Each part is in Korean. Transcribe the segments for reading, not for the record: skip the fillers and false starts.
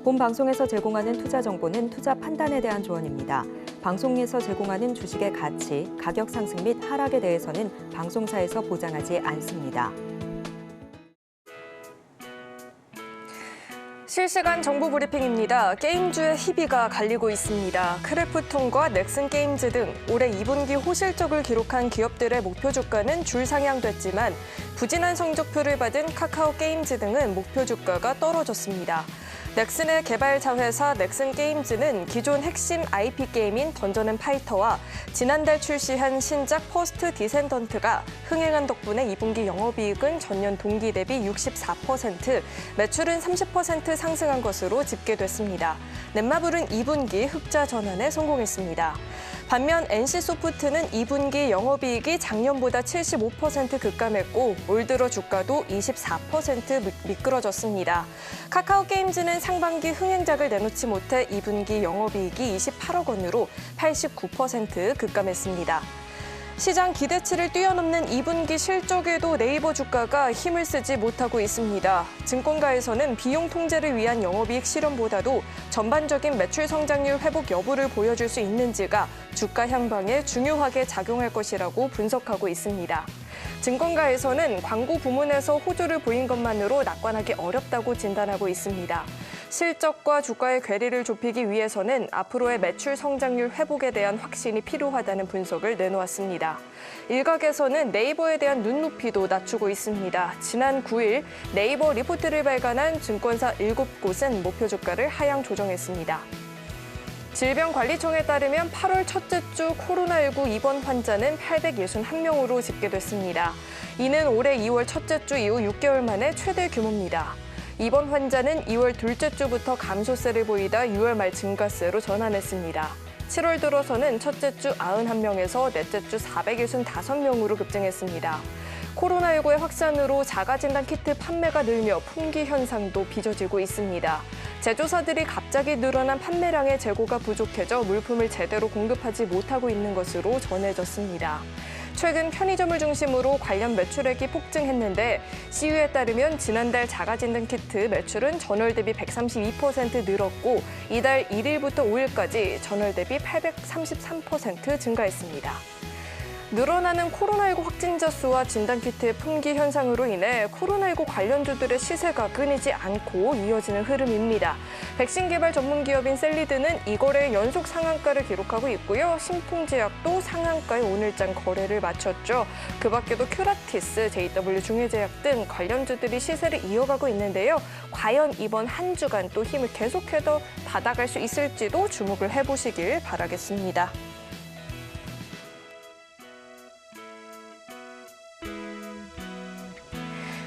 본 방송에서 제공하는 투자 정보는 투자 판단에 대한 조언입니다. 방송에서 제공하는 주식의 가치, 가격 상승 및 하락에 대해서는 방송사에서 보장하지 않습니다. 실시간 정보 브리핑입니다. 게임주의 희비가 갈리고 있습니다. 크래프톤과 넥슨 게임즈 등 올해 2분기 호실적을 기록한 기업들의 목표 주가는 줄 상향됐지만 부진한 성적표를 받은 카카오 게임즈 등은 목표 주가가 떨어졌습니다. 넥슨의 개발자 회사 넥슨 게임즈는 기존 핵심 IP 게임인 던전 앤 파이터와 지난달 출시한 신작 퍼스트 디센던트가 흥행한 덕분에 2분기 영업이익은 전년 동기 대비 64%, 매출은 30% 상승한 것으로 집계됐습니다. 넷마블은 2분기 흑자 전환에 성공했습니다. 반면 NC소프트는 2분기 영업이익이 작년보다 75% 급감했고 올 들어 주가도 24% 미끄러졌습니다. 카카오 게임즈는 상반기 흥행작을 내놓지 못해 2분기 영업이익이 28억 원으로 89% 급감했습니다. 시장 기대치를 뛰어넘는 2분기 실적에도 네이버 주가가 힘을 쓰지 못하고 있습니다. 증권가에서는 비용 통제를 위한 영업이익 실현보다도 전반적인 매출 성장률 회복 여부를 보여줄 수 있는지가 주가 향방에 중요하게 작용할 것이라고 분석하고 있습니다. 증권가에서는 광고 부문에서 호조를 보인 것만으로 낙관하기 어렵다고 진단하고 있습니다. 실적과 주가의 괴리를 좁히기 위해서는 앞으로의 매출 성장률 회복에 대한 확신이 필요하다는 분석을 내놓았습니다. 일각에서는 네이버에 대한 눈높이도 낮추고 있습니다. 지난 9일 네이버 리포트를 발간한 증권사 7곳은 목표 주가를 하향 조정했습니다. 질병관리청에 따르면 8월 첫째 주 코로나19 입원 환자는 861명으로 집계됐습니다. 이는 올해 2월 첫째 주 이후 6개월 만에 최대 규모입니다. 입원 환자는 2월 둘째 주부터 감소세를 보이다 6월 말 증가세로 전환했습니다. 7월 들어서는 첫째 주 91명에서 넷째 주 465명으로 급증했습니다. 코로나19의 확산으로 자가진단 키트 판매가 늘며 품귀 현상도 빚어지고 있습니다. 제조사들이 갑자기 늘어난 판매량의 재고가 부족해져 물품을 제대로 공급하지 못하고 있는 것으로 전해졌습니다. 최근 편의점을 중심으로 관련 매출액이 폭증했는데 CU에 따르면 지난달 자가진단 키트 매출은 전월 대비 132% 늘었고 이달 1일부터 5일까지 전월 대비 833% 증가했습니다. 늘어나는 코로나19 확진자 수와 진단키트의 품귀 현상으로 인해 코로나19 관련주들의 시세가 끊이지 않고 이어지는 흐름입니다. 백신 개발 전문 기업인 셀리드는 이거래의 연속 상한가를 기록하고 있고요. 신풍제약도 상한가에 오늘장 거래를 마쳤죠. 그 밖에도 큐라티스, JW 중해제약 등 관련주들이 시세를 이어가고 있는데요. 과연 이번 한 주간 또 힘을 계속해서 받아갈 수 있을지도 주목을 해보시길 바라겠습니다.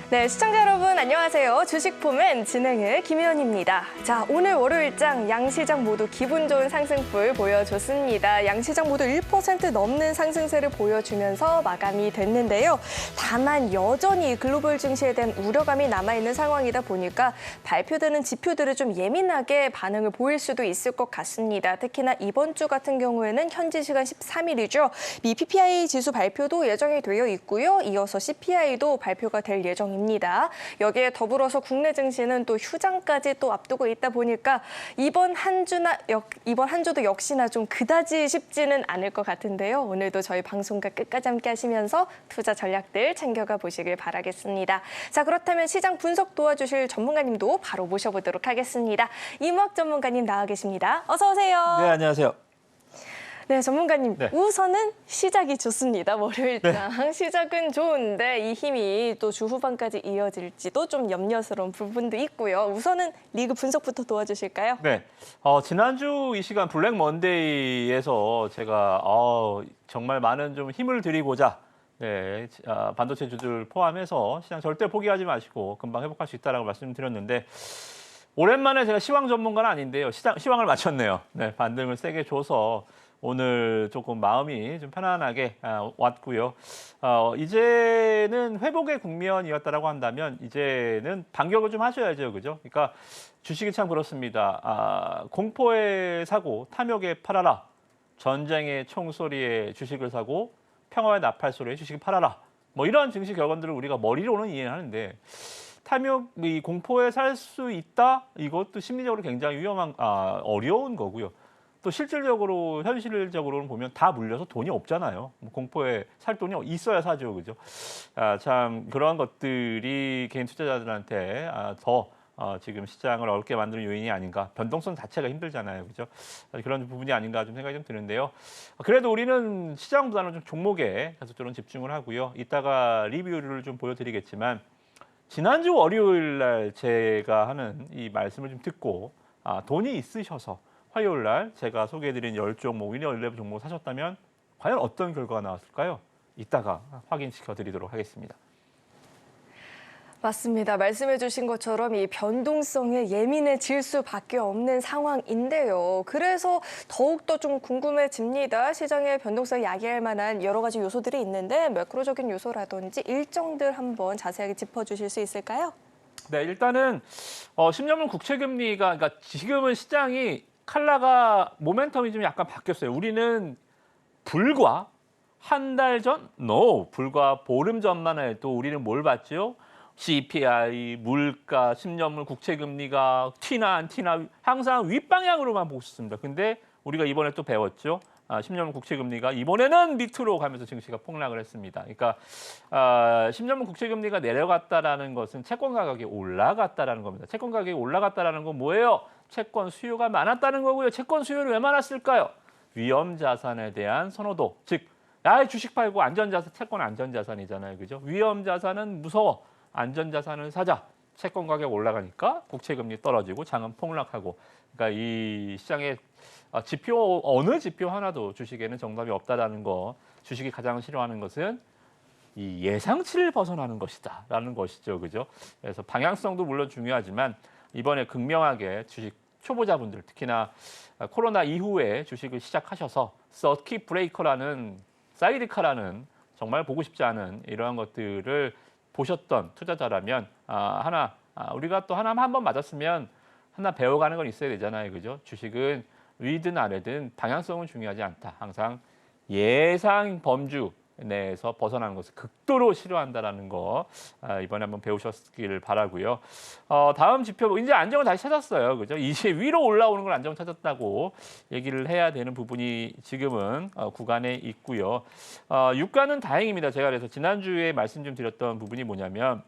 네, 시청자 여러분 안녕하세요. 주식포맨 진행의 김혜연입니다. 자, 오늘 월요일장 양시장 모두 기분 좋은 상승풀 보여줬습니다. 양시장 모두 1% 넘는 상승세를 보여주면서 마감이 됐는데요. 다만 여전히 글로벌 증시에 대한 우려감이 남아있는 상황이다 보니까 발표되는 지표들을 좀 예민하게 반응을 보일 수도 있을 것 같습니다. 특히나 이번 주 같은 경우에는 현지 시간 13일이죠. 미 PPI 지수 발표도 예정이 되어 있고요. 이어서 CPI도 발표가 될 예정입니다. 여기에 더불어서 국내 증시는 또 휴장까지 또 앞두고 있다 보니까 이번 한 주도 역시나 좀 그다지 쉽지는 않을 것 같은데요. 오늘도 저희 방송과 끝까지 함께 하시면서 투자 전략들 챙겨가 보시길 바라겠습니다. 자, 그렇다면 시장 분석 도와주실 전문가님도 바로 모셔보도록 하겠습니다. 이무학 전문가님 나와 계십니다. 어서 오세요. 네, 안녕하세요. 네, 전문가님. 네. 우선은 시작이 좋습니다. 월요일장. 네. 시작은 좋은데 이 힘이 또 주 후반까지 이어질지도 좀 염려스러운 부분도 있고요. 우선은 리그 분석부터 도와주실까요? 네, 지난주 이 시간 블랙 먼데이에서 제가 정말 많은 좀 힘을 드리고자 네, 반도체 주들 포함해서 시장 절대 포기하지 마시고 금방 회복할 수 있다라고 말씀드렸는데 오랜만에 제가 시황 전문가는 아닌데요. 시황을 맞췄네요. 네, 반등을 세게 줘서 오늘 조금 마음이 좀 편안하게 왔고요. 이제는 회복의 국면이었다라고 한다면 이제는 반격을 좀 하셔야죠, 그죠? 그러니까 주식이 참 그렇습니다. 공포의 사고, 탐욕에 팔아라. 전쟁의 총소리에 주식을 사고 평화의 나팔 소리에 주식을 팔아라. 뭐 이런 증시 격언들을 우리가 머리로는 이해하는데 탐욕, 이 공포에 살 수 있다? 이것도 심리적으로 굉장히 어려운 거고요. 또 실질적으로, 현실적으로는 보면 다 물려서 돈이 없잖아요. 뭐 공포에 살 돈이 있어야 사죠, 그죠? 참 그런 것들이 개인 투자자들한테 더 지금 시장을 어렵게 만드는 요인이 아닌가. 변동성 자체가 힘들잖아요, 그죠? 그런 부분이 아닌가 좀 생각이 좀 드는데요. 그래도 우리는 시장보다는 좀 종목에 계속적으로 집중을 하고요. 이따가 리뷰를 좀 보여드리겠지만 지난주 월요일 날 제가 하는 이 말씀을 좀 듣고 돈이 있으셔서 화요일 날 제가 소개해드린 10종목, 위너 11 종목 사셨다면 과연 어떤 결과가 나왔을까요? 이따가 확인시켜 드리도록 하겠습니다. 맞습니다. 말씀해 주신 것처럼 이 변동성에 예민해질 수밖에 없는 상황인데요. 그래서 더욱더 좀 궁금해집니다. 시장의 변동성을 야기할 만한 여러 가지 요소들이 있는데 매크로적인 요소라든지 일정들 한번 자세하게 짚어주실 수 있을까요? 네, 일단은 10년물 국채금리가, 그러니까 지금은 시장이 칼라가 모멘텀이 좀 약간 바뀌었어요. 우리는 불과 한 달 전, 불과 보름 전만 해도 우리는 뭘 봤죠? CPI, 물가, 10년물 국채금리가 튀나 안 튀나 항상 윗방향으로만 보고 있었습니다. 근데 우리가 이번에 또 배웠죠. 10년물 국채금리가 이번에는 밑으로 가면서 증시가 폭락을 했습니다. 그러니까 10년물 국채금리가 내려갔다라는 것은 채권 가격이 올라갔다라는 겁니다. 채권 가격이 올라갔다라는 건 뭐예요? 채권 수요가 많았다는 거고요. 채권 수요는 왜 많았을까요? 위험 자산에 대한 선호도, 즉 주식 팔고 안전자산, 채권 안전자산이잖아요, 그죠? 위험 자산은 무서워. 안전자산을 사자. 채권 가격 올라가니까 국채금리 떨어지고 장은 폭락하고. 그러니까 이 시장의 지표, 어느 지표 하나도 주식에는 정답이 없다라는 거. 주식이 가장 싫어하는 것은 이 예상치를 벗어나는 것이다라는 것이죠, 그죠? 그래서 방향성도 물론 중요하지만 이번에 극명하게 주식 초보자분들, 특히나 코로나 이후에 주식을 시작하셔서 서킷 브레이커라는 사이드카라는 정말 보고 싶지 않은 이러한 것들을 보셨던 투자자라면 우리가 또 하나 한 번 맞았으면 하나 배워가는 건 있어야 되잖아요, 그죠? 주식은 위든 아래든 방향성은 중요하지 않다. 항상 예상 범주 내에서 벗어나는 것을 극도로 싫어한다라는 거 이번에 한번 배우셨기를 바라고요. 다음 지표, 이제 안정을 다시 찾았어요, 그죠? 이제 위로 올라오는 걸 안정 찾았다고 얘기를 해야 되는 부분이 지금은 구간에 있고요. 유가는 다행입니다. 제가 그래서 지난주에 말씀 좀 드렸던 부분이 뭐냐면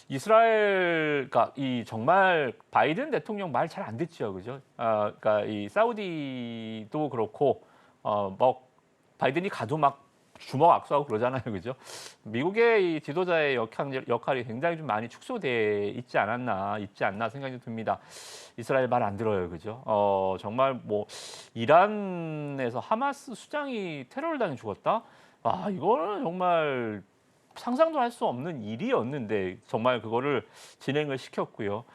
이스라엘가 이 정말 바이든 대통령 말 잘 안 듣죠, 그죠? 그러니까 이 사우디도 그렇고 뭐 바이든이 가도 막 주먹 악수하고 그러잖아요, 그죠? 미국의 이 지도자의 역할이 굉장히 좀 많이 축소돼 있지 않나 생각이 듭니다. 이스라엘 말 안 들어요, 그죠? 정말 뭐 이란에서 하마스 수장이 테러를 당해 죽었다? 이거는 정말 상상도 할 수 없는 일이었는데 정말 그거를 진행을 시켰고요.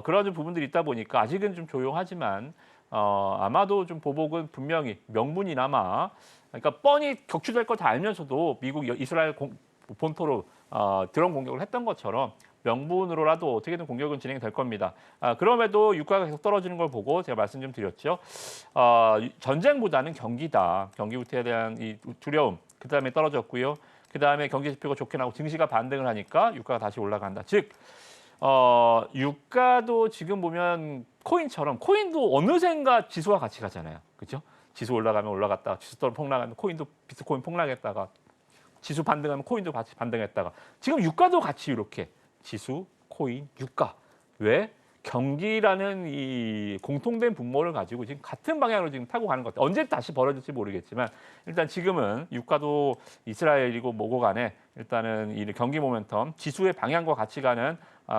그런 부분들이 있다 보니까 아직은 좀 조용하지만 아마도 좀 보복은 분명히 명분이나마, 그러니까 뻔히 격추될 거 다 알면서도 미국 이스라엘 본토로 드론 공격을 했던 것처럼 명분으로라도 어떻게든 공격은 진행될 겁니다. 그럼에도 유가가 계속 떨어지는 걸 보고 제가 말씀 좀 드렸죠. 전쟁보다는 경기다. 경기부터에 대한 이 두려움, 그다음에 떨어졌고요. 그다음에 경제 지표가 좋게 나오고 증시가 반등을 하니까 유가가 다시 올라간다. 즉 유가도 지금 보면 코인도 어느샌가 지수와 같이 가잖아요, 그렇죠? 지수 올라가면 올라갔다가 지수 폭락하면 비트코인 폭락했다가 지수 반등하면 코인도 같이 반등했다가 지금 유가도 같이 이렇게 지수, 코인, 유가. 왜? 경기라는 이 공통된 분모를 가지고 지금 같은 방향으로 지금 타고 가는 것 같아요. 언제 다시 벌어질지 모르겠지만 일단 지금은 유가도 이스라엘이고 뭐고 간에 일단은 이 경기 모멘텀, 지수의 방향과 같이 가는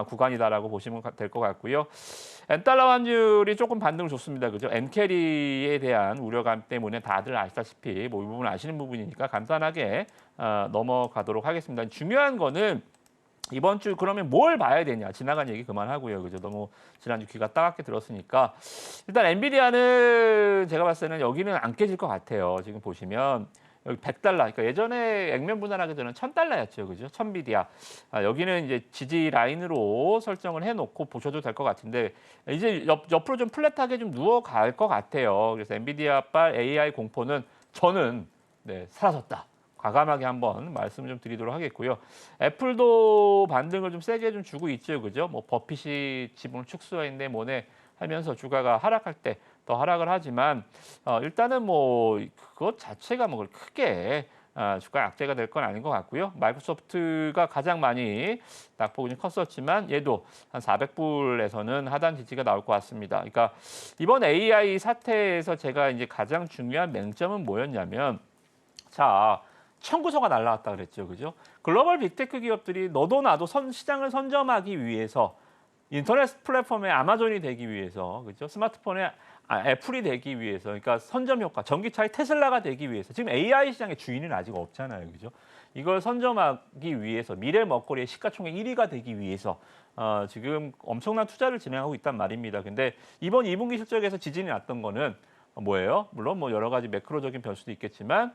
구간이다라고 보시면 될 것 같고요. 엔달러 환율이 조금 반등을 줬습니다, 그죠? 엔캐리에 대한 우려감 때문에 다들 아시다시피 뭐 이 부분 아시는 부분이니까 간단하게 넘어가도록 하겠습니다. 중요한 거는 이번 주 그러면 뭘 봐야 되냐? 지나간 얘기 그만하고요, 그죠? 너무 지난주 귀가 따갑게 들었으니까 일단 엔비디아는 제가 봤을 때는 여기는 안 깨질 것 같아요. 지금 보시면 여기 100달러, 그러니까 예전에 액면 분할하기 전에 1000달러였죠, 그죠? 1000비디아. 여기는 이제 지지 라인으로 설정을 해놓고 보셔도 될 것 같은데 이제 옆으로 좀 플랫하게 좀 누워갈 것 같아요. 그래서 엔비디아발 AI 공포는 저는 사라졌다. 과감하게 한번 말씀 좀 드리도록 하겠고요. 애플도 반등을 좀 세게 좀 주고 있죠, 그죠? 뭐 버핏이 지분을 축소했네, 뭐네 하면서 주가가 하락할 때 더 하락을 하지만 일단은 뭐 그것 자체가 뭐 크게 주가 약재가 될 건 아닌 것 같고요. 마이크로소프트가 가장 많이 낙폭이 좀 컸었지만 얘도 한 400불에서는 하단 지지가 나올 것 같습니다. 그러니까 이번 AI 사태에서 제가 이제 가장 중요한 맹점은 뭐였냐면 자, 청구서가 날라왔다 그랬죠. 그죠? 글로벌 빅테크 기업들이 너도 나도 시장을 선점하기 위해서 인터넷 플랫폼에 아마존이 되기 위해서, 그죠? 스마트폰에 애플이 되기 위해서, 그러니까 선점 효과, 전기차의 테슬라가 되기 위해서 지금 AI 시장의 주인은 아직 없잖아요, 그죠? 이걸 선점하기 위해서 미래 먹거리의 시가총액 1위가 되기 위해서 지금 엄청난 투자를 진행하고 있단 말입니다. 근데 이번 2분기 실적에서 지진이 났던 거는 뭐예요? 물론 뭐 여러 가지 매크로적인 변수도 있겠지만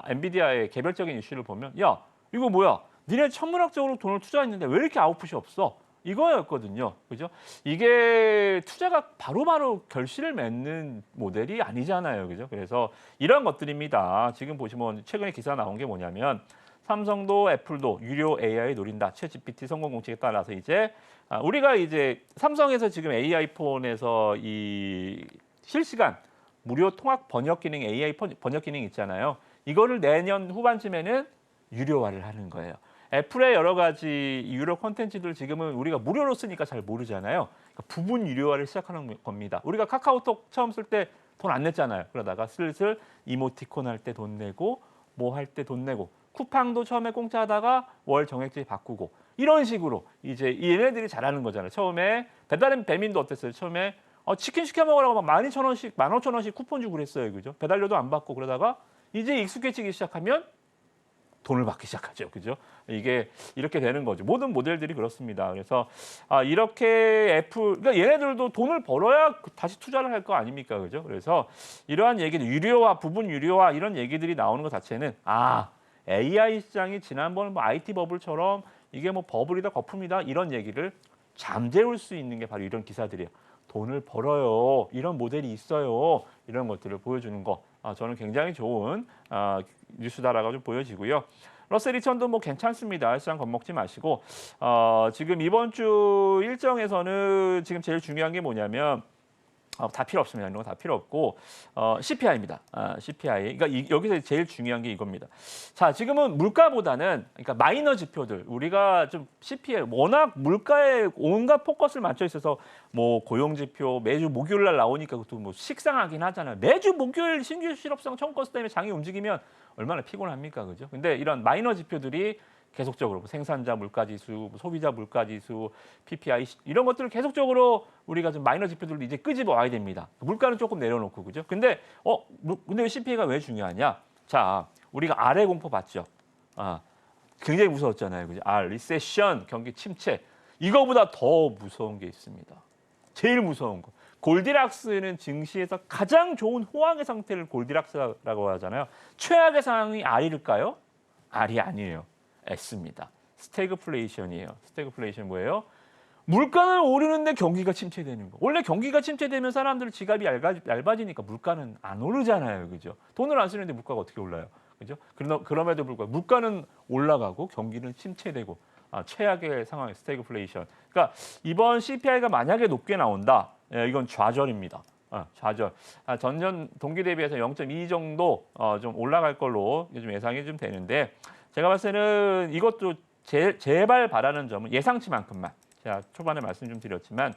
엔비디아의 개별적인 이슈를 보면 야 이거 뭐야? 니네 천문학적으로 돈을 투자했는데 왜 이렇게 아웃풋이 없어? 이거였거든요. 그죠? 이게 투자가 바로바로 결실을 맺는 모델이 아니잖아요. 그죠? 그래서 이런 것들입니다. 지금 보시면 최근에 기사 나온 게 뭐냐면 삼성도 애플도 유료 AI 노린다. 챗GPT 성공 공식에 따라서 이제 우리가 이제 삼성에서 지금 AI 폰에서 이 실시간 무료 통합 번역 기능 AI 번역 기능 있잖아요. 이거를 내년 후반쯤에는 유료화를 하는 거예요. 애플의 여러 가지 유료 콘텐츠들 지금은 우리가 무료로 쓰니까 잘 모르잖아요. 그러니까 부분 유료화를 시작하는 겁니다. 우리가 카카오톡 처음 쓸 때 돈 안 냈잖아요. 그러다가 슬슬 이모티콘 할 때 돈 내고 뭐 할 때 돈 내고 쿠팡도 처음에 공짜 하다가 월 정액제 바꾸고 이런 식으로 이제 얘네들이 잘하는 거잖아요. 처음에 배달배민도 어땠어요? 처음에 치킨 시켜 먹으라고 막 12,000원씩, 15,000원씩 쿠폰 주고 그랬어요. 그죠? 배달료도 안 받고 그러다가 이제 익숙해지기 시작하면 돈을 받기 시작하죠. 그죠? 이게 이렇게 되는 거죠. 모든 모델들이 그렇습니다. 그래서 이렇게 애플, 그러니까 얘네들도 돈을 벌어야 다시 투자를 할 거 아닙니까? 그죠? 그래서 이러한 얘기들, 유료화, 부분 유료화 이런 얘기들이 나오는 것 자체는 AI 시장이 지난번 뭐 IT 버블처럼 이게 뭐 버블이다, 거품이다 이런 얘기를 잠재울 수 있는 게 바로 이런 기사들이에요. 돈을 벌어요. 이런 모델이 있어요. 이런 것들을 보여주는 거. 저는 굉장히 좋은 뉴스다라고 좀 보여지고요. 러셀 2000도 뭐 괜찮습니다. 시장 겁먹지 마시고 지금 이번 주 일정에서는 지금 제일 중요한 게 뭐냐면 다 필요 없습니다. 이런 거 다 필요 없고 CPI입니다. CPI. 그러니까 여기서 제일 중요한 게 이겁니다. 자, 지금은 물가보다는 그러니까 마이너 지표들 우리가 좀 CPI 워낙 물가에 온갖 포커스를 맞춰 있어서 뭐 고용 지표 매주 목요일 날 나오니까 그것도 뭐 식상하긴 하잖아요. 매주 목요일 신규 실업성 청구서 때문에 장이 움직이면 얼마나 피곤합니까, 그죠? 근데 이런 마이너 지표들이 계속적으로 생산자 물가지수, 소비자 물가지수, PPI 이런 것들을 계속적으로 우리가 좀 마이너 지표들로 이제 끄집어 와야 됩니다. 물가는 조금 내려놓고 그죠? 근데 근데 CPI가 왜 중요하냐? 자, 우리가 R의 공포 봤죠? 굉장히 무서웠잖아요, 그죠? R, 리세션, 경기 침체. 이거보다 더 무서운 게 있습니다. 제일 무서운 거. 골디락스는 증시에서 가장 좋은 호황의 상태를 골디락스라고 하잖아요. 최악의 상황이 R일까요? R이 아니에요. S입니다. 스태그플레이션이에요. 스태그플레이션 뭐예요? 물가는 오르는데 경기가 침체되는 거. 원래 경기가 침체되면 사람들 지갑이 얇아지니까 물가는 안 오르잖아요. 그죠? 돈을 안 쓰는데 물가가 어떻게 올라요? 그죠? 그럼에도 불구하고 물가는 올라가고 경기는 침체되고 최악의 상황의 스태그플레이션. 그러니까 이번 CPI가 만약에 높게 나온다. 이건 좌절입니다. 좌절. 전년 동기 대비해서 0.2 정도 좀 올라갈 걸로 좀 예상이 좀 되는데 제가 봤을 때는 이것도 제발 바라는 점은 예상치만큼만 제가 초반에 말씀 좀 드렸지만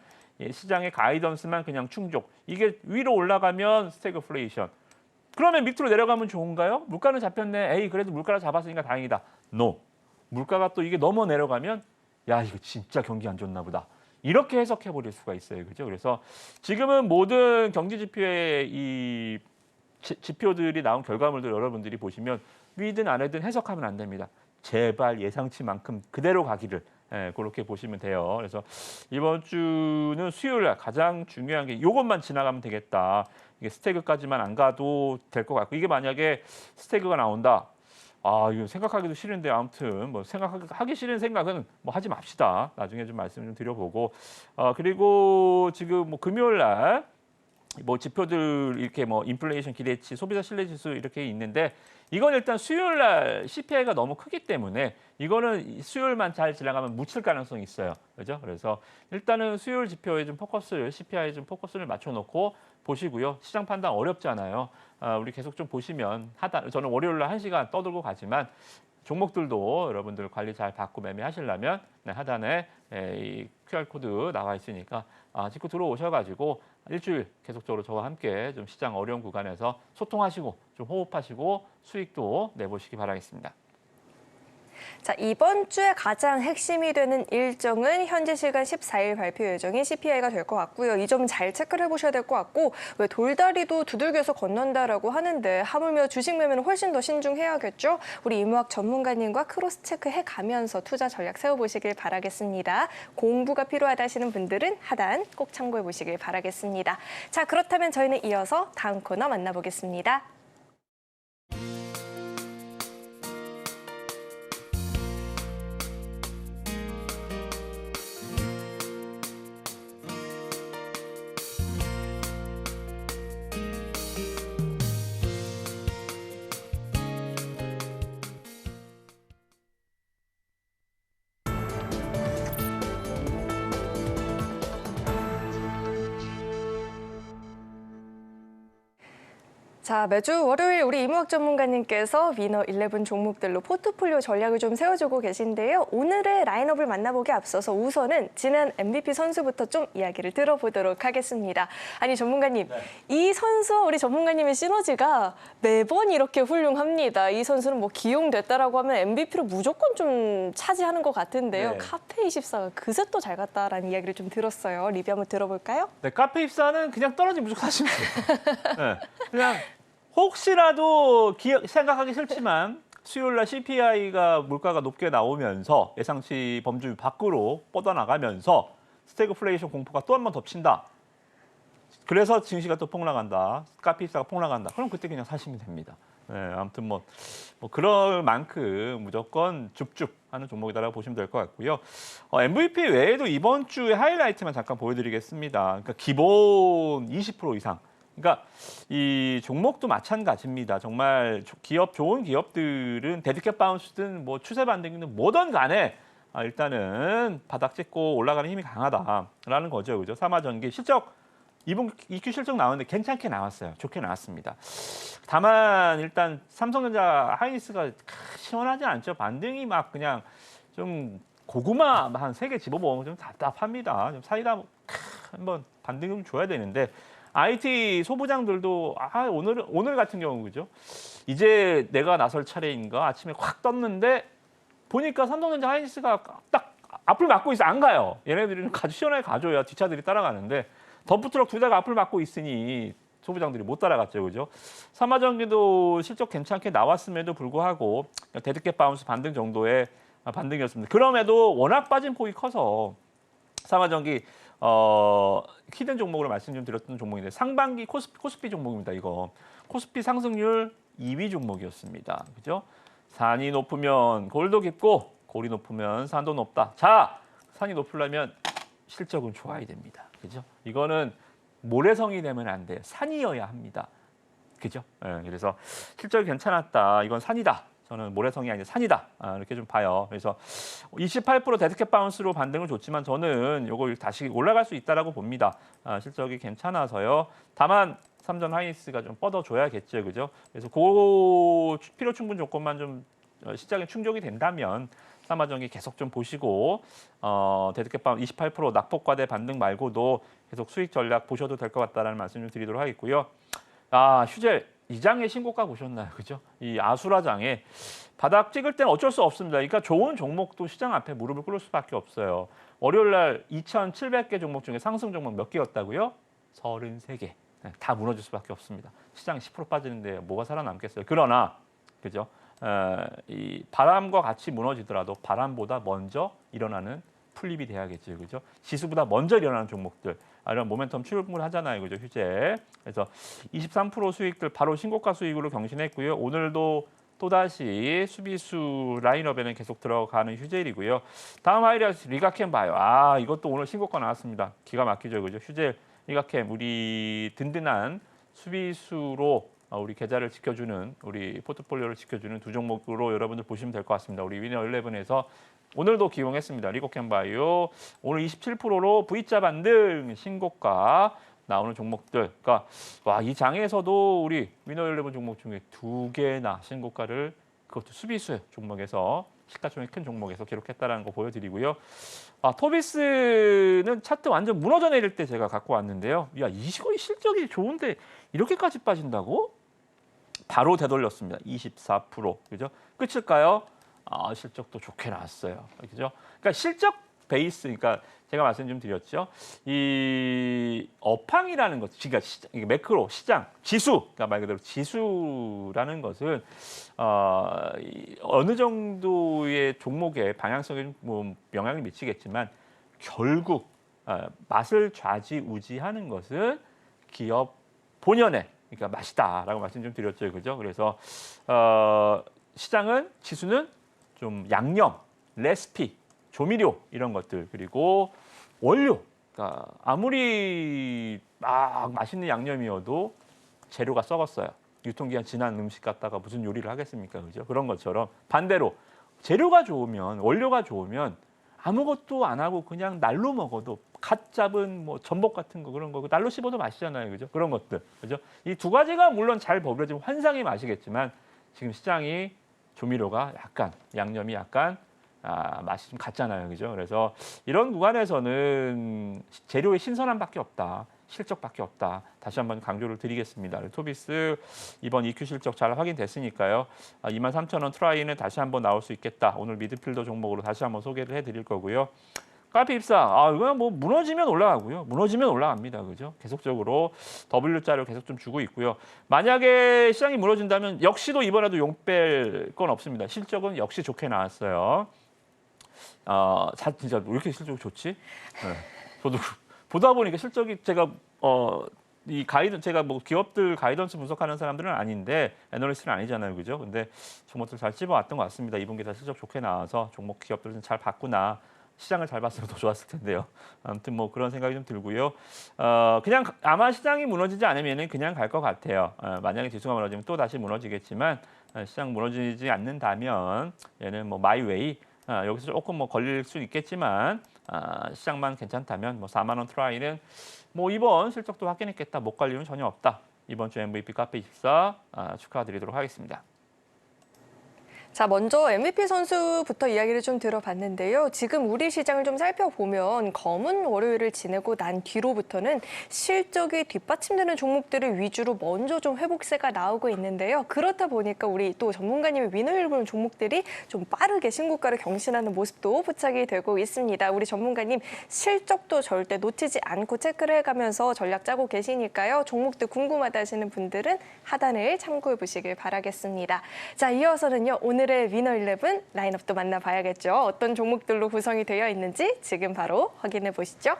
시장의 가이던스만 그냥 충족. 이게 위로 올라가면 스태그플레이션. 그러면 밑으로 내려가면 좋은가요? 물가는 잡혔네. 에이 그래도 물가를 잡았으니까 다행이다. No. 물가가 또 이게 넘어 내려가면 야 이거 진짜 경기 안 좋나 보다. 이렇게 해석해 버릴 수가 있어요. 그죠? 그래서 지금은 모든 경제 지표의 이 지표들이 나온 결과물들 여러분들이 보시면 위든 아래든 해석하면 안 됩니다. 제발 예상치만큼 그대로 가기를 그렇게 보시면 돼요. 그래서 이번 주는 수요일 날 가장 중요한 게 이것만 지나가면 되겠다. 이게 스태그까지만 안 가도 될 것 같고 이게 만약에 스태그가 나온다. 이거 생각하기도 싫은데 아무튼 뭐 하기 싫은 생각은 뭐 하지 맙시다. 나중에 좀 말씀 좀 드려보고 그리고 지금 뭐 금요일 날 뭐 지표들 이렇게 뭐 인플레이션 기대치, 소비자 신뢰 지수 이렇게 있는데 이건 일단 수요일 날 CPI가 너무 크기 때문에 이거는 수요일만 잘 지나가면 묻힐 가능성이 있어요. 그죠? 그래서 일단은 수요일 지표에 좀 포커스를 CPI에 좀 포커스를 맞춰 놓고 보시고요. 시장 판단 어렵잖아요. 우리 계속 좀 보시면 저는 월요일 날 1시간 떠들고 가지만 종목들도 여러분들 관리 잘 받고 매매하시려면 하단에 이 QR코드 나와 있으니까 짚고 들어오셔가지고 일주일 계속적으로 저와 함께 좀 시장 어려운 구간에서 소통하시고 좀 호흡하시고 수익도 내보시기 바라겠습니다. 자, 이번 주에 가장 핵심이 되는 일정은 현지 시간 14일 발표 예정인 CPI가 될 것 같고요. 이 점 잘 체크를 해보셔야 될 것 같고 왜 돌다리도 두들겨서 건넌다라고 하는데 하물며 주식 매매는 훨씬 더 신중해야겠죠. 우리 이무학 전문가님과 크로스 체크해가면서 투자 전략 세워보시길 바라겠습니다. 공부가 필요하다 하시는 분들은 하단 꼭 참고해보시길 바라겠습니다. 자, 그렇다면 저희는 이어서 다음 코너 만나보겠습니다. 자, 매주 월요일 우리 이무학 전문가님께서 위너 11 종목들로 포트폴리오 전략을 좀 세워주고 계신데요. 오늘의 라인업을 만나보기 앞서서 우선은 지난 MVP 선수부터 좀 이야기를 들어보도록 하겠습니다. 아니, 전문가님, 이 선수와 우리 전문가님의 시너지가 매번 이렇게 훌륭합니다. 이 선수는 뭐 기용됐다라고 하면 MVP로 무조건 좀 차지하는 것 같은데요. 네. 카페24가 그새 또 잘 갔다라는 이야기를 좀 들었어요. 리뷰 한번 들어볼까요? 네, 카페24는 그냥 떨어지면 무조건 하시면 돼요. 네, 그냥 혹시라도 생각하기 싫지만 수요일 날 CPI가 물가가 높게 나오면서 예상치 범주 밖으로 뻗어나가면서 스태그플레이션 공포가 또 한 번 덮친다. 그래서 증시가 또 폭락한다. 카페24가 폭락한다. 그럼 그때 그냥 사시면 됩니다. 네, 아무튼 뭐 그럴 만큼 무조건 줍줍 하는 종목이다라고 보시면 될 것 같고요. MVP 외에도 이번 주에 하이라이트만 잠깐 보여드리겠습니다. 그러니까 기본 20% 이상. 그러니까 이 종목도 마찬가지입니다. 정말 좋은 기업들은 데드캣 바운스든 뭐 추세 반등이든 뭐든 간에 일단은 바닥 찍고 올라가는 힘이 강하다라는 거죠. 그죠? 삼화전기 실적 2Q 실적 나왔는데 괜찮게 나왔어요. 좋게 나왔습니다. 다만 일단 삼성전자 하이닉스가 시원하지 않죠. 반등이 막 그냥 좀 고구마 한 3개 집어먹으면 좀 답답합니다. 좀 사이다 한번 반등 좀 줘야 되는데 IT 소부장들도 오늘 같은 경우 그죠? 이제 내가 나설 차례인가 아침에 확 떴는데 보니까 삼성전자 하이닉스가 딱 앞을 막고 있어. 안 가요. 얘네들은 시원하게 가줘야 뒷차들이 따라가는데 덤프트럭 두 대가 앞을 막고 있으니 소부장들이 못 따라갔죠. 그죠? 삼화전기도 실적 괜찮게 나왔음에도 불구하고 데드캣 바운스 반등 정도의 반등이었습니다. 그럼에도 워낙 빠진 폭이 커서 삼화전기 히든 종목으로 말씀 좀 드렸던 종목인데 상반기 코스피 종목입니다. 이거 코스피 상승률 2위 종목이었습니다. 그죠? 산이 높으면 골도 깊고 골이 높으면 산도 높다. 자, 산이 높으려면 실적은 좋아야 됩니다. 그죠? 이거는 모래성이 되면 안 돼요. 산이어야 합니다. 그죠? 네, 그래서 실적이 괜찮았다. 이건 산이다. 저는 모래성이 아니라 산이다. 이렇게 좀 봐요. 그래서 28% 데드캣 바운스로 반등을 줬지만 저는 이걸 다시 올라갈 수 있다라고 봅니다. 실적이 괜찮아서요. 다만 삼전 하이닉스가 좀 뻗어줘야겠죠, 그죠? 그래서 그 필요 충분 조건만 좀 시장에 충족이 된다면 삼화전기 계속 좀 보시고 데드캣 바운스 28% 낙폭과대 반등 말고도 계속 수익 전략 보셔도 될 것 같다라는 말씀 좀 드리도록 하겠고요. 휴젤. 이 장의 신고가 보셨나요? 그죠? 이 아수라장에 바닥 찍을 때는 어쩔 수 없습니다. 그러니까 좋은 종목도 시장 앞에 무릎을 꿇을 수밖에 없어요. 월요일 날 2,700개 종목 중에 상승 종목 몇 개였다고요? 33개. 다 무너질 수밖에 없습니다. 시장이 10% 빠지는데 뭐가 살아남겠어요? 그러나 그죠? 이 바람과 같이 무너지더라도 바람보다 먼저 일어나는 풀립이 돼야겠죠. 그죠? 지수보다 먼저 일어나는 종목들. 이런 모멘텀 출근을 하잖아요. 그죠? 휴재. 그래서 23% 수익들 바로 신고가 수익으로 경신했고요. 오늘도 또다시 수비수 라인업에는 계속 들어가는 휴젤이고요. 다음 하이라이트 리가켄 바이오. 이것도 오늘 신고가 나왔습니다. 기가 막히죠. 그죠? 휴젤 리가캠 우리 든든한 수비수로 우리 계좌를 지켜주는 우리 포트폴리오를 지켜주는 두 종목으로 여러분들 보시면 될 것 같습니다. 우리 위너 11에서 오늘도 기용했습니다. 리거캠 바이오 오늘 27%로 V자 반등 신고가 나오는 종목들. 그러니까 와, 이 장에서도 우리 위너 11 종목 중에 2개나 신고가를 그것도 수비수 종목에서 시가총액 큰 종목에서 기록했다는 거 보여드리고요. 토비스는 차트 완전 무너져 내릴 때 제가 갖고 왔는데요. 야, 이거의 실적이 좋은데 이렇게까지 빠진다고? 바로 되돌렸습니다. 24%. 그죠? 끝일까요? 실적도 좋게 나왔어요. 그죠? 그러니까 실적 베이스, 그러니까 제가 말씀 좀 드렸죠. 이 업황이라는 것, 그러니까 매크로 시장 지수, 그러니까 말 그대로 지수라는 것은 어느 정도의 종목에 방향성에 뭐 영향을 미치겠지만 결국 맛을 좌지우지하는 것은 기업 본연의, 그러니까 맛이다라고 말씀 좀 드렸죠, 그죠? 그래서 시장은 지수는 좀 양념, 레시피, 조미료 이런 것들, 그리고 원료. 그러니까 아무리 막 맛있는 양념이어도 재료가 썩었어요. 유통기한 지난 음식 갖다가 무슨 요리를 하겠습니까, 그죠? 그런 것처럼 반대로 재료가 좋으면, 원료가 좋으면 아무것도 안 하고 그냥 날로 먹어도 갓 잡은 뭐 전복 같은 거 그런 거 날로 씹어도 맛있잖아요, 그죠? 그런 것들, 그죠? 이 두 가지가 물론 잘 버무려지면 환상의 맛이겠지만 지금 시장이 조미료가 약간 양념이 약간 맛이 좀 같잖아요, 그죠? 그래서 이런 구간에서는 재료의 신선함밖에 없다, 실적밖에 없다. 다시 한번 강조를 드리겠습니다. 토비스 이번 EQ 실적 잘 확인됐으니까요. 23,000원 트라이는 다시 한번 나올 수 있겠다. 오늘 미드필더 종목으로 다시 한번 소개를 해드릴 거고요. 카피 입상, 이건 뭐 무너지면 올라가고요. 무너지면 올라갑니다, 그죠? 계속적으로 W자를 계속 좀 주고 있고요. 만약에 시장이 무너진다면 역시도 이번에도 용 뺄 건 없습니다. 실적은 역시 좋게 나왔어요. 진짜 왜 이렇게 실적이 좋지? 네. 저도 보다 보니까 실적이 제가 이 가이드 제가 뭐 기업들 가이던스 분석하는 사람들은 아닌데 애널리스트는 아니잖아요, 그죠? 근데 종목들 잘 찝어왔던 것 같습니다. 이번 기사 실적 좋게 나와서 종목 기업들은 잘 봤구나. 시장을 잘 봤으면 더 좋았을 텐데요. 아무튼 뭐 그런 생각이 좀 들고요. 그냥 아마 시장이 무너지지 않으면 그냥 갈 것 같아요. 만약에 지수가 무너지면 또 다시 무너지겠지만 시장 무너지지 않는다면 얘는 뭐 마이웨이 여기서 조금 뭐 걸릴 수 있겠지만 시장만 괜찮다면 뭐 4만 원 트라이는 뭐 이번 실적도 확인했겠다. 못 갈 이유는 전혀 없다. 이번 주 MVP 카페24 축하드리도록 하겠습니다. 자, 먼저 MVP 선수부터 이야기를 좀 들어봤는데요. 지금 우리 시장을 좀 살펴보면 검은 월요일을 지내고 난 뒤로부터는 실적이 뒷받침되는 종목들을 위주로 먼저 좀 회복세가 나오고 있는데요. 그렇다 보니까 우리 또 전문가님의 위너일 보는 종목들이 좀 빠르게 신고가를 경신하는 모습도 포착이 되고 있습니다. 우리 전문가님 실적도 절대 놓치지 않고 체크를 해가면서 전략 짜고 계시니까요. 종목들 궁금하다 하시는 분들은 하단을 참고해 보시길 바라겠습니다. 자, 이어서는요. 오늘의 위너 11 라인업도 만나봐야겠죠. 어떤 종목들로 구성이 되어 있는지 지금 바로 확인해 보시죠.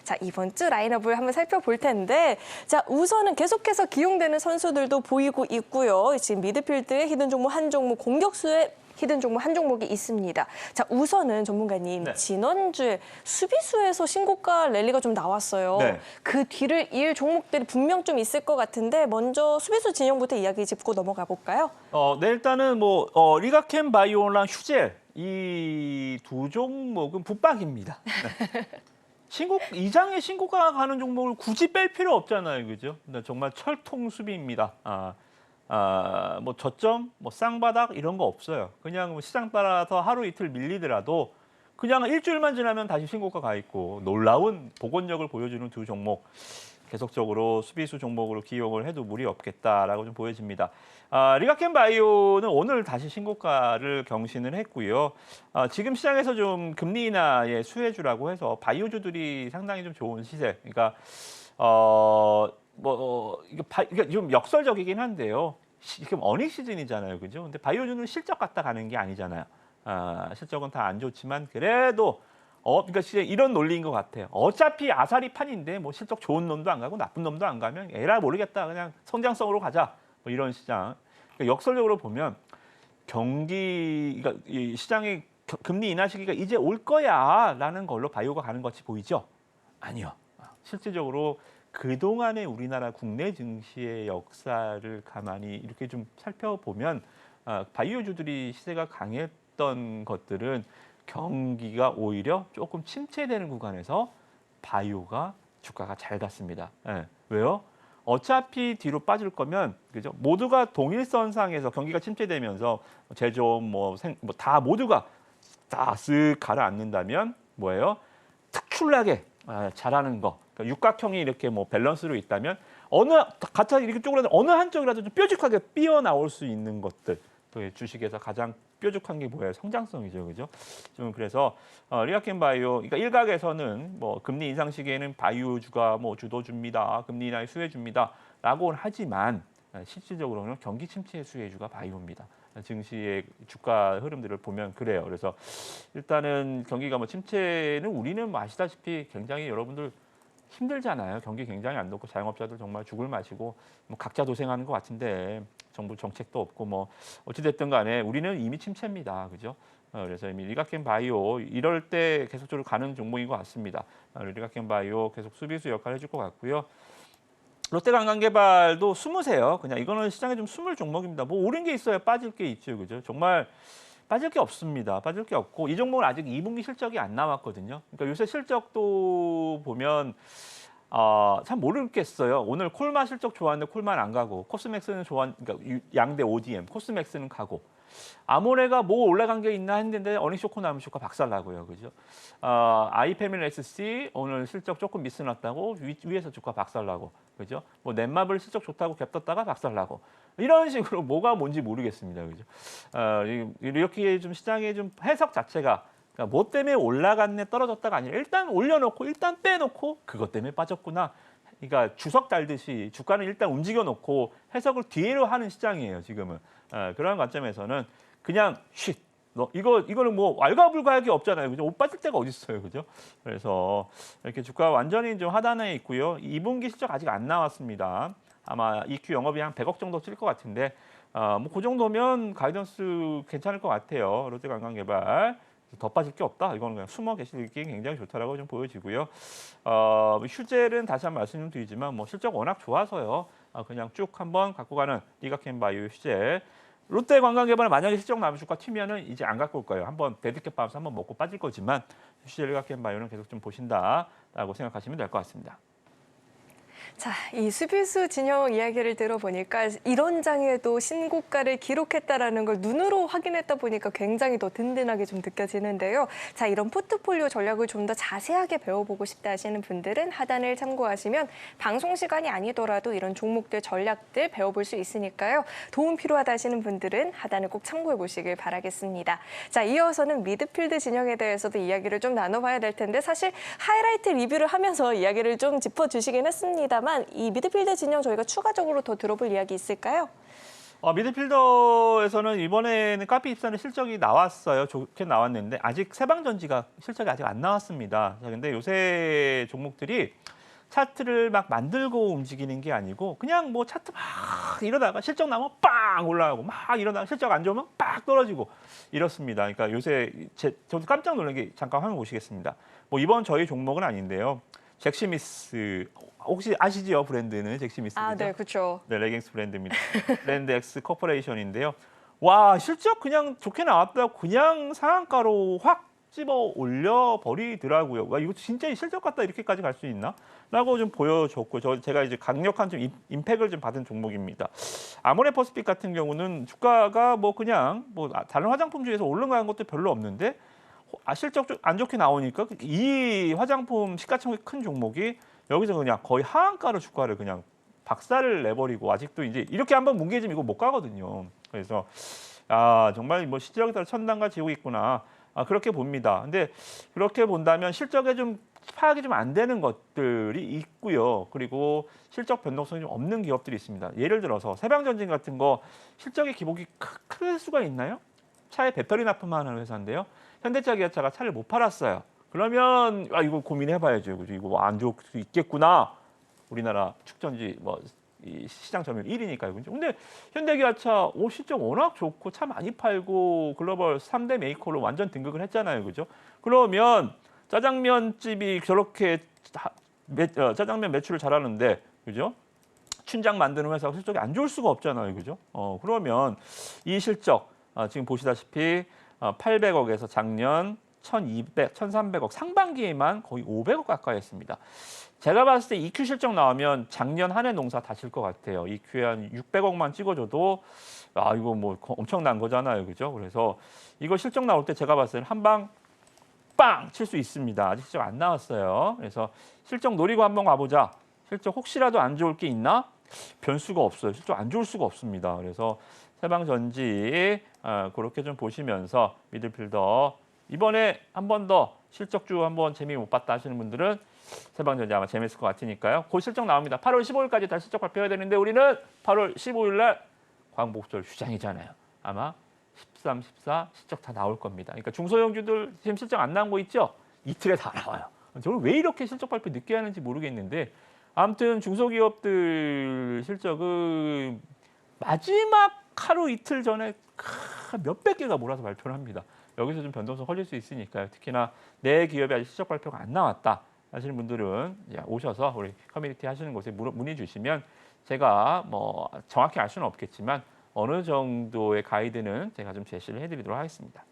자, 이번 주 라인업을 한번 살펴볼 텐데, 자, 우선은 계속해서 기용되는 선수들도 보이고 있고요. 지금 미드필드의 히든 종목 한 종목, 공격수의 히든 종목 한 종목이 있습니다. 자, 우선은 전문가님, 네. 지난주에 수비수에서 신고가 랠리가 좀 나왔어요. 네. 그 뒤를 이을 종목들이 분명 좀 있을 것 같은데 먼저 수비수 진영부터 이야기 짚고 넘어가 볼까요? 네, 일단은 뭐 리가캠 바이오랑 휴젤 이 두 종목은 붙박입니다. 네. 이장의 신고가 가는 종목을 굳이 뺄 필요 없잖아요, 그죠? 근데 정말 철통 수비입니다. 뭐 저점, 뭐 쌍바닥 이런 거 없어요. 그냥 뭐 시장 따라서 하루 이틀 밀리더라도 그냥 일주일만 지나면 다시 신고가 가 있고 놀라운 복원력을 보여주는 두 종목. 계속적으로 수비수 종목으로 기용을 해도 무리 없겠다라고 좀 보여집니다. 리가캠 바이오는 오늘 다시 신고가를 경신을 했고요. 지금 시장에서 좀 금리 인하의 수혜주라고 해서 바이오주들이 상당히 좀 좋은 시세. 그러니까 이거 좀 역설적이긴 한데요. 지금 어닝 시즌이잖아요, 그죠? 근데 바이오주는 실적 갖다 가는 게 아니잖아요. 실적은 다 안 좋지만 그래도 그러니까 진짜 이런 논리인 것 같아요. 어차피 아사리판인데 뭐 실적 좋은 놈도 안 가고 나쁜 놈도 안 가면 에라 모르겠다. 그냥 성장성으로 가자. 뭐 이런 시장. 그러니까 역설적으로 보면 그러니까 이 시장의 금리 인하 시기가 이제 올 거야라는 걸로 바이오가 가는 것이 보이죠? 아니요. 실질적으로 그동안의 우리나라 국내 증시의 역사를 가만히 이렇게 좀 살펴보면 바이오주들이 시세가 강했던 것들은 경기가 오히려 조금 침체되는 구간에서 바이오가 주가가 잘 갔습니다. 예. 왜요? 어차피 뒤로 빠질 거면 그죠? 모두가 동일선상에서 경기가 침체되면서 제조업 다 모두가 다 쓱 가라앉는다면 뭐예요? 특출나게 잘하는 거. 그러니까 육각형이 이렇게 뭐 밸런스로 있다면 같이 이렇게 쪼그라든 어느 한쪽이라도 좀 뾰족하게 삐어 나올 수 있는 것들. 또 주식에서 가장 뾰족한 게 뭐예요? 성장성이죠, 그죠? 좀 그래서 리가켄 바이오, 그러니까 일각에서는 뭐 금리 인상 시기에는 바이오주가 뭐 주도줍니다, 금리 인하에 수혜줍니다라고 하지만 실질적으로는 경기 침체의 수혜주가 바이오입니다. 증시의 주가 흐름들을 보면 그래요. 그래서 일단은 경기가 뭐 침체는 우리는 뭐 아시다시피 굉장히 여러분들 힘들잖아요. 경기 굉장히 안 좋고 자영업자들 정말 죽을 맛이고 뭐 각자 도생하는 것 같은데 정부 정책도 없고 뭐 어찌됐든 간에 우리는 이미 침체입니다. 그죠? 그래서 이미 리가켄 바이오 이럴 때 계속적으로 가는 종목인 것 같습니다. 리가켄 바이오 계속 수비수 역할을 해줄 것 같고요. 롯데관광개발도 숨으세요. 그냥 이거는 시장에 좀 숨을 종목입니다. 뭐 오른 게 있어야 빠질 게 있죠. 그죠? 정말 빠질 게 없습니다. 빠질 게 없고 이 종목은 아직 2분기 실적이 안 나왔거든요. 그러니까 요새 실적도 보면 참 모르겠어요. 오늘 콜마 실적 좋았는데 콜마는 안 가고 코스맥스는 그러니까 양대 ODM, 코스맥스는 가고 아모레가 뭐 올라간 게 있나 했는데 어닝 쇼크 나면 주가 박살나고요. 그죠? 아이패밀 SC 오늘 실적 조금 미스났다고 위에서 주가 박살나고. 그죠? 뭐 넷마블 실적 좋다고 갭떴다가 박살나고. 이런 식으로 뭐가 뭔지 모르겠습니다. 그죠? 이렇게 좀 시장의 좀 해석 자체가 그러니까 뭐 때문에 올라갔네 떨어졌다가 아니라 일단 올려놓고 일단 빼놓고 그것 때문에 빠졌구나. 그러니까 주석 달듯이 주가는 일단 움직여놓고 해석을 뒤로 하는 시장이에요. 지금은 그런 관점에서는 그냥 이거는 뭐 왈가불가하게 없잖아요. 그죠? 옷 빠질 데가 어디 있어요. 그죠? 그래서 이렇게 주가 완전히 좀 하단에 있고요. 2분기 실적 아직 안 나왔습니다. 아마 EQ 영업이 한 100억 정도 찔 것 같은데 뭐 그 정도면 가이던스 괜찮을 것 같아요. 롯데관광개발. 더 빠질 게 없다. 이거는 그냥 숨어 계시기 굉장히 좋다라고 좀 보여지고요. 휴젤은 다시 한번 말씀 좀 드리지만 뭐 실적 워낙 좋아서요. 그냥 쭉 한번 갖고 가는 리가켄 바이오 휴젤. 롯데관광개발은 만약에 실적 나면 주가 튀면은 이제 안 갖고 올 거예요. 한번 데드캣 밥스 한번 먹고 빠질 거지만 휴젤 리가켄 바이오는 계속 좀 보신다라고 생각하시면 될 것 같습니다. 자, 이 수비수 진영 이야기를 들어보니까 이런 장에도 신고가를 기록했다라는 걸 눈으로 확인했다 보니까 굉장히 더 든든하게 좀 느껴지는데요. 자, 이런 포트폴리오 전략을 좀 더 자세하게 배워보고 싶다 하시는 분들은 하단을 참고하시면 방송 시간이 아니더라도 이런 종목들 전략들 배워볼 수 있으니까요. 도움 필요하다 하시는 분들은 하단을 꼭 참고해 보시길 바라겠습니다. 자, 이어서는 미드필드 진영에 대해서도 이야기를 좀 나눠봐야 될 텐데 사실 하이라이트 리뷰를 하면서 이야기를 좀 짚어주시긴 했습니다만 이 미드필드 진영 저희가 추가적으로 더 들어볼 이야기 있을까요? 미드필더에서는 이번에는 카피 입사는 실적이 나왔어요. 좋게 나왔는데 아직 세방전지가 실적이 아직 안 나왔습니다. 근데 요새 종목들이 차트를 막 만들고 움직이는 게 아니고 그냥 뭐 차트 막 이러다가 실적 나면 빵 올라가고 막 이러다가 실적 안 좋으면 빡 떨어지고 이렇습니다. 그러니까 요새 저도 깜짝 놀란 게 잠깐 화면 보시겠습니다. 뭐 이번 저희 종목은 아닌데요. 잭스미스 혹시 아시죠? 브랜드는 잭스미스. 네, 그렇죠. 네, 레깅스 브랜드입니다. 브랜드엑스 코퍼레이션인데요. 와, 실적 그냥 좋게 나왔다고 그냥 상한가로 확 집어 올려 버리더라고요. 와, 이거 진짜 실적 같다 이렇게까지 갈 수 있나? 라고 좀 보여줬고 제가 이제 강력한 좀 임팩을 좀 받은 종목입니다. 아모레퍼시픽 같은 경우는 주가가 뭐 그냥 뭐 다른 화장품주에서 올라가는 것도 별로 없는데 실적 안 좋게 나오니까 이 화장품 시가총액 큰 종목이 여기서 그냥 거의 하한가로 주가를 그냥 박살을 내버리고 아직도 이제 이렇게 한번 뭉개지면 이거 못 가거든요. 그래서 정말 뭐 실적에 따라 천당과 지옥이 있구나. 그렇게 봅니다. 근데 그렇게 본다면 실적에 좀 파악이 좀 안 되는 것들이 있고요. 그리고 실적 변동성이 좀 없는 기업들이 있습니다. 예를 들어서 세방전진 같은 거 실적의 기복이 클 수가 있나요? 차에 배터리 납품하는 회사인데요. 현대차, 기아차가 차를 못 팔았어요. 그러면 이거 고민해봐야죠. 그죠? 이거 안 좋을 수 있겠구나. 우리나라 축전지 이 시장 점유율 1위니까요. 그죠? 근데 현대기아차 실적 워낙 좋고 차 많이 팔고 글로벌 3대 메이커로 완전 등극을 했잖아요. 그죠? 그러면 짜장면집이 저렇게 짜장면 매출을 잘하는데, 그죠? 춘장 만드는 회사가 실적이 안 좋을 수가 없잖아요, 그죠? 그러면 이 실적 지금 보시다시피 800억에서 작년 1,200, 1,300억 상반기에만 거의 500억 가까이 했습니다. 제가 봤을 때 EQ 실적 나오면 작년 한 해 농사 다 질 것 같아요. EQ에 한 600억만 찍어줘도 이거 뭐 엄청난 거잖아요, 그죠? 그래서 이거 실적 나올 때 제가 봤을 때는 한 방 빵 칠 수 있습니다. 아직 실적 안 나왔어요. 그래서 실적 노리고 한번 가보자. 실적 혹시라도 안 좋을 게 있나? 변수가 없어요. 실적 안 좋을 수가 없습니다. 그래서 세방전지 그렇게 좀 보시면서 미들필더 이번에 한 번 더 실적주 한번 재미 못 봤다 하시는 분들은 세방전지 아마 재밌을 것 같으니까요. 곧 실적 나옵니다. 8월 15일까지 다 실적 발표해야 되는데 우리는 8월 15일 날 광복절 휴장이잖아요. 아마 13, 14 실적 다 나올 겁니다. 그러니까 중소형주들 지금 실적 안 나온 거 있죠? 이틀에 다 나와요. 저는 왜 이렇게 실적 발표 늦게 하는지 모르겠는데 아무튼 중소기업들 실적은 마지막 하루 이틀 전에 몇백 개가 몰아서 발표를 합니다. 여기서 좀 변동성 커질 수 있으니까요. 특히나 내 기업이 아직 실적 발표가 안 나왔다 하시는 분들은 오셔서 우리 커뮤니티 하시는 곳에 문의 주시면 제가 뭐 정확히 알 수는 없겠지만 어느 정도의 가이드는 제가 좀 제시를 해드리도록 하겠습니다.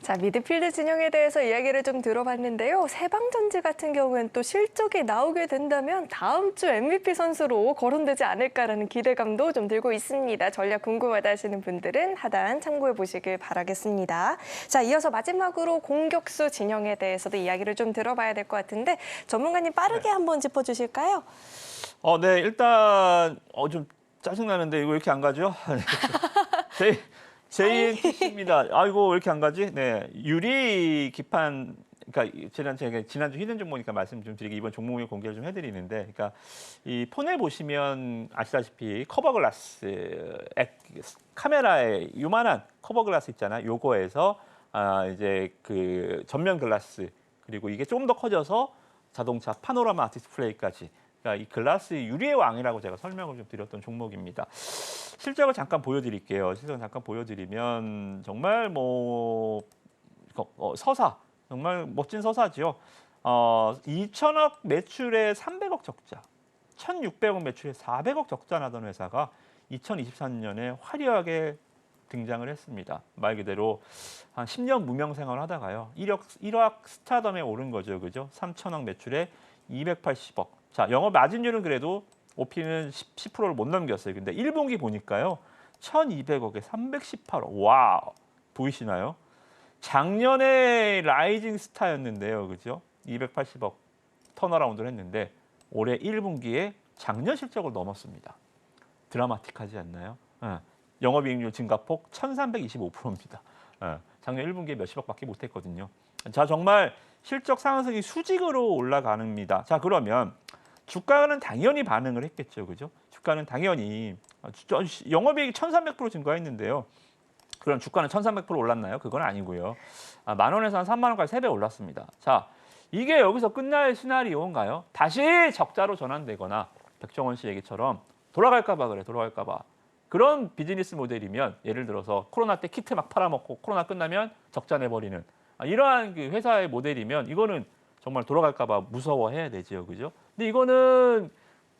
자, 미드필드 진영에 대해서 이야기를 좀 들어봤는데요. 세방전지 같은 경우는 또 실적이 나오게 된다면 다음 주 MVP 선수로 거론되지 않을까라는 기대감도 좀 들고 있습니다. 전략 궁금하다 하시는 분들은 하단 참고해 보시길 바라겠습니다. 자, 이어서 마지막으로 공격수 진영에 대해서도 이야기를 좀 들어봐야 될 것 같은데 전문가님 빠르게 한번 짚어주실까요? 네, 일단 좀 짜증나는데 이거 왜 이렇게 안 가죠? JNTC입니다. 아이고 왜 이렇게 안 가지? 네, 유리 기판. 그러니까 지난주 히든 종목이니까 말씀 좀 드리기 이번 종목을 공개를 좀 해드리는데, 그러니까 이 폰에 보시면 아시다시피 커버 글라스, 카메라에 요만한 커버 글라스 있잖아요. 요거에서 이제 그 전면 글라스 그리고 이게 좀 더 커져서 자동차 파노라마 디스플레이까지. 그러니까 이 글라스 유리의 왕이라고 제가 설명을 좀 드렸던 종목입니다. 실적을 잠깐 보여드릴게요. 실적을 잠깐 보여드리면 정말 뭐 서사 정말 멋진 서사지요. 2천억 매출에 300억 적자, 1,600억 매출에 400억 적자 나던 회사가 2023년에 화려하게 등장을 했습니다. 말 그대로 한 10년 무명 생활을 하다가요. 1억 스타덤에 오른 거죠. 그죠? 3천억 매출에 280억. 자, 영업 마진율은 그래도 OP는 10%를 못 넘겼어요. 근데 1분기 보니까요. 1,200억에 318억. 와우. 보이시나요? 작년에 라이징 스타였는데요. 그죠? 280억 턴어라운드를 했는데 올해 1분기에 작년 실적을 넘었습니다. 드라마틱하지 않나요? 영업이익률 증가폭 1,325%입니다. 작년 1분기에 몇십억밖에 못했거든요. 자, 정말 실적 상승이 수직으로 올라가는입니다. 자, 그러면 주가는 당연히 반응을 했겠죠, 그죠? 주가는 당연히 영업이익이 1,300% 증가했는데요. 그럼 주가는 1,300% 올랐나요? 그건 아니고요. 10,000원에서 한 30,000원까지 3배 올랐습니다. 자, 이게 여기서 끝날 시나리오인가요? 다시 적자로 전환되거나 백종원 씨 얘기처럼 돌아갈까 봐 그래, 돌아갈까 봐. 그런 비즈니스 모델이면 예를 들어서 코로나 때 키트 막 팔아먹고 코로나 끝나면 적자 내버리는 이러한 그 회사의 모델이면 이거는 정말 돌아갈까 봐 무서워해야 되지요, 그죠? 근데 이거는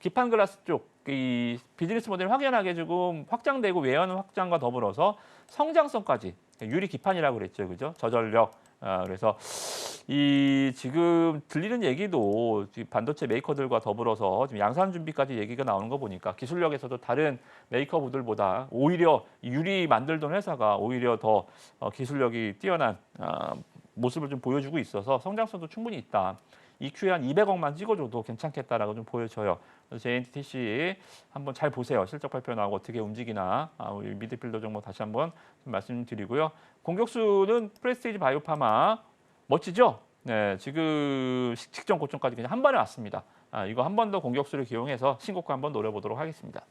기판 글라스 쪽 이 비즈니스 모델 확연하게 조금 확장되고 외연 확장과 더불어서 성장성까지 유리 기판이라고 그랬죠, 그죠? 저전력. 그래서 이 지금 들리는 얘기도 반도체 메이커들과 더불어서 지금 양산 준비까지 얘기가 나오는 거 보니까 기술력에서도 다른 메이커분들보다 오히려 유리 만들던 회사가 오히려 더 기술력이 뛰어난 모습을 좀 보여주고 있어서 성장성도 충분히 있다. EQ에 한 200억만 찍어줘도 괜찮겠다라고 좀 보여져요. 그래서 JNTC 한번 잘 보세요. 실적 발표 나오고 어떻게 움직이나 우리 미드필더 종목 다시 한번 말씀드리고요. 공격수는 프레스티지 바이오파마 멋지죠? 네, 지금 직전 고점까지 그냥 한 번에 왔습니다. 이거 한 번 더 공격수를 기용해서 신고가 한번 노려보도록 하겠습니다.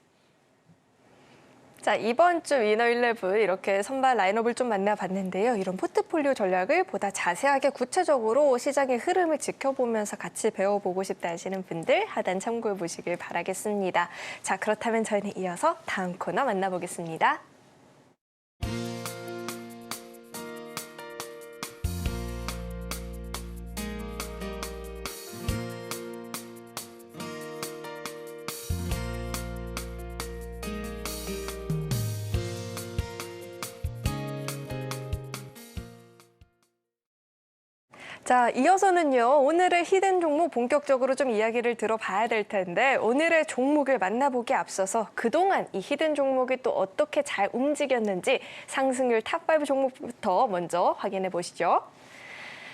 자, 이번 주 위너11 이렇게 선발 라인업을 좀 만나봤는데요. 이런 포트폴리오 전략을 보다 자세하게 구체적으로 시장의 흐름을 지켜보면서 같이 배워보고 싶다 하시는 분들 하단 참고해 보시길 바라겠습니다. 자, 그렇다면 저희는 이어서 다음 코너 만나보겠습니다. 자, 이어서는요, 오늘의 히든 종목 본격적으로 좀 이야기를 들어봐야 될 텐데, 오늘의 종목을 만나보기에 앞서서 그동안 이 히든 종목이 또 어떻게 잘 움직였는지 상승률 탑5 종목부터 먼저 확인해 보시죠.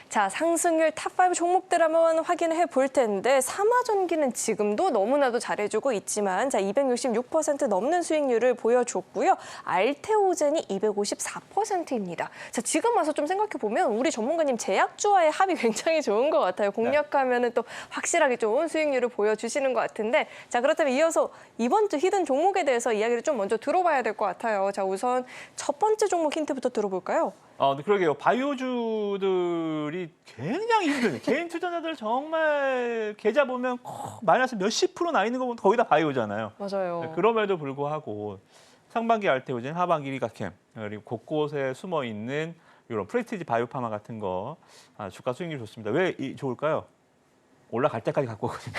자, 상승률 탑5 종목들 한번 확인해 볼 텐데 삼화전기는 지금도 너무나도 잘해주고 있지만 자, 266% 넘는 수익률을 보여줬고요. 알테오젠이 254%입니다. 자, 지금 와서 좀 생각해 보면 우리 전문가님 제약주와의 합이 굉장히 좋은 것 같아요. 공략하면은 또 확실하게 좋은 수익률을 보여주시는 것 같은데 자, 그렇다면 이어서 이번 주 히든 종목에 대해서 이야기를 좀 먼저 들어봐야 될 것 같아요. 자, 우선 첫 번째 종목 힌트부터 들어볼까요? 근데 그러게요. 바이오주들이 굉장히 힘든 개인 투자자들 정말 계좌 보면 마이너스 몇십 프로 나 있는 거 보면 거의 다 바이오잖아요. 맞아요. 네, 그럼에도 불구하고 상반기 알테오젠, 하반기 리가캠 그리고 곳곳에 숨어 있는 이런 프레스티지 바이오파마 같은 거 주가 수익률이 좋습니다. 왜 좋을까요? 올라갈 때까지 갖고 오거든요.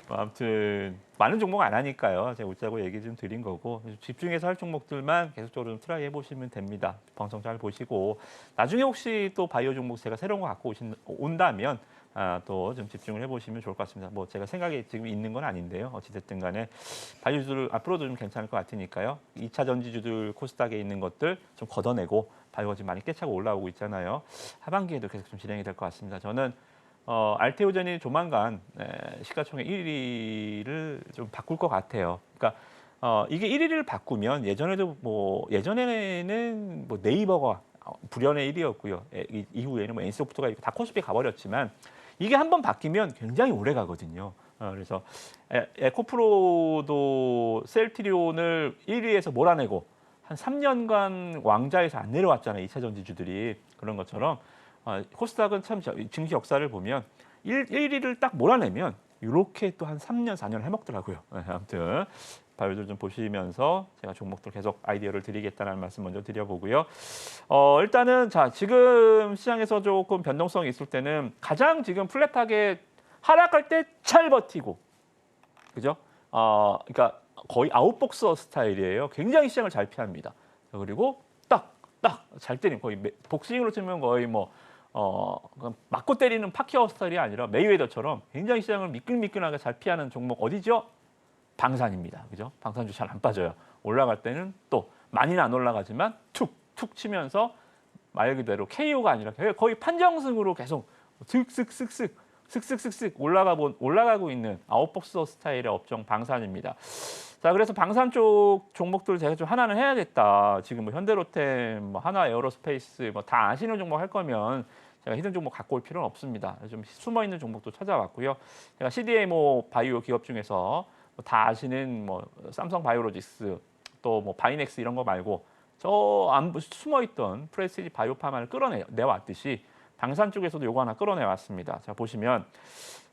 아무튼 많은 종목 안 하니까요. 제가 웃자고 얘기 좀 드린 거고 집중해서 할 종목들만 계속적으로 좀 트라이 해보시면 됩니다. 방송 잘 보시고 나중에 혹시 또 바이오 종목 제가 새로운 거 갖고 온다면 또 좀 집중을 해보시면 좋을 것 같습니다. 뭐 제가 생각에 지금 있는 건 아닌데요. 어찌됐든 간에 바이오주들 앞으로도 좀 괜찮을 것 같으니까요. 2차 전지주들 코스닥에 있는 것들 좀 걷어내고 바이오가 지금 많이 깨차고 올라오고 있잖아요. 하반기에도 계속 좀 진행이 될 것 같습니다. 저는 알테오젠이 조만간 시가총액 1위를 좀 바꿀 것 같아요. 그러니까 이게 1위를 바꾸면 예전에는 뭐 네이버가 불현의 1위였고요. 이후에는 뭐 NC소프트가 있고 다 코스피 가버렸지만 이게 한번 바뀌면 굉장히 오래 가거든요. 그래서 에코프로도 셀트리온을 1위에서 몰아내고 한 3년간 왕좌에서 안 내려왔잖아요. 2차 전지주들이. 그런 것처럼 코스닥은 참 증시 역사를 보면 1위를 딱 몰아내면 이렇게 또 한 3년, 4년 해먹더라고요. 아무튼 바이오들 좀 보시면서 제가 종목들 계속 아이디어를 드리겠다는 말씀 먼저 드려보고요. 일단은 자 지금 시장에서 조금 변동성이 있을 때는 가장 지금 플랫하게 하락할 때 잘 버티고, 그죠? 그러니까 거의 아웃복서 스타일이에요. 굉장히 시장을 잘 피합니다. 그리고 딱 잘 때리는 거의 복싱으로 치면 거의 뭐 맞고 때리는 파키아오 스타일이 아니라 메이웨더처럼 굉장히 시장을 미끈미끈하게 잘 피하는 종목 어디죠? 방산입니다. 그죠? 방산주 잘 안 빠져요. 올라갈 때는 또 많이는 안 올라가지만 툭툭 치면서 말 그대로 KO가 아니라 거의 판정승으로 계속 슥슥슥슥 올라가고 있는 아웃복서 스타일의 업종 방산입니다. 자, 그래서 방산 쪽 종목들 제가 좀 하나는 해야겠다. 지금 뭐 현대로템, 뭐 하나 에어로스페이스 뭐 다 아시는 종목 할 거면 제가 히든 종목 갖고 올 필요는 없습니다. 좀 숨어 있는 종목도 찾아왔고요. 제가 CDMO 바이오 기업 중에서 다 아시는 뭐 삼성 바이오로직스 또 뭐 바이넥스 이런 거 말고 저 숨어 있던 프레스티지 바이오파마를 끌어내왔듯이 방산 쪽에서도 요거 하나 끌어내왔습니다. 자, 보시면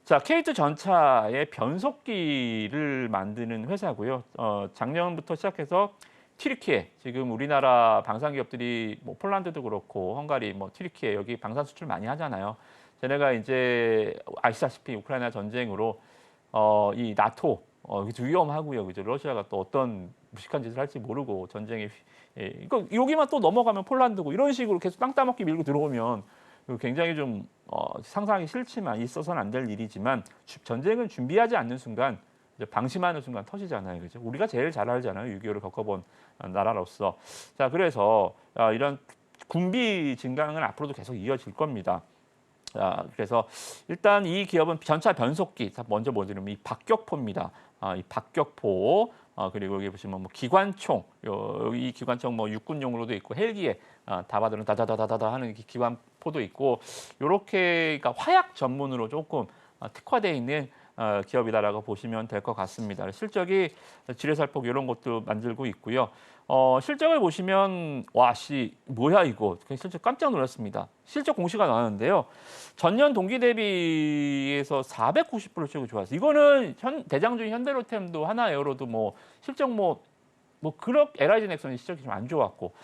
자, K2 전차의 변속기를 만드는 회사고요. 작년부터 시작해서 튀르키예, 지금 우리나라 방산 기업들이 뭐 폴란드도 그렇고 헝가리, 뭐 튀르키예 여기 방산 수출 많이 하잖아요. 쟤네가 이제 아시다시피 우크라이나 전쟁으로 이 나토 이게 위험하고요, 그죠? 러시아가 또 어떤 무식한 짓을 할지 모르고 전쟁에 그러니까 여기만 또 넘어가면 폴란드고 이런 식으로 계속 땅 따먹기 밀고 들어오면 굉장히 좀 상상하기 싫지만 있어서는 안 될 일이지만 전쟁은 준비하지 않는 순간 이제 방심하는 순간 터지잖아요, 그죠? 우리가 제일 잘 알잖아요, 6.25를 겪어본 나라로서. 자, 그래서 이런 군비 증강은 앞으로도 계속 이어질 겁니다. 자, 그래서 일단 이 기업은 전차 변속기, 먼저 보여드리면 이 박격포입니다. 이 박격포. 그리고 여기 보시면 뭐 기관총, 이 기관총 뭐 육군용으로도 있고 헬기에 다바드는 다다다다다 하는 기관포도 있고 이렇게 그러니까 화약 전문으로 조금 특화되어 있는 기업이다라고 보시면 될 것 같습니다. 실적이 지뢰살폭 이런 것도 만들고 있고요. 실적을 보시면 뭐야 이거 실적 깜짝 놀랐습니다. 실적 공시가 나왔는데요. 전년 동기 대비해서 490% 실적이 좋았어요. 이거는 대장주인 현대로템도 하나에어로도 뭐 실적 그렇게 LIG 넥슨이 실적이 좀 안 좋았고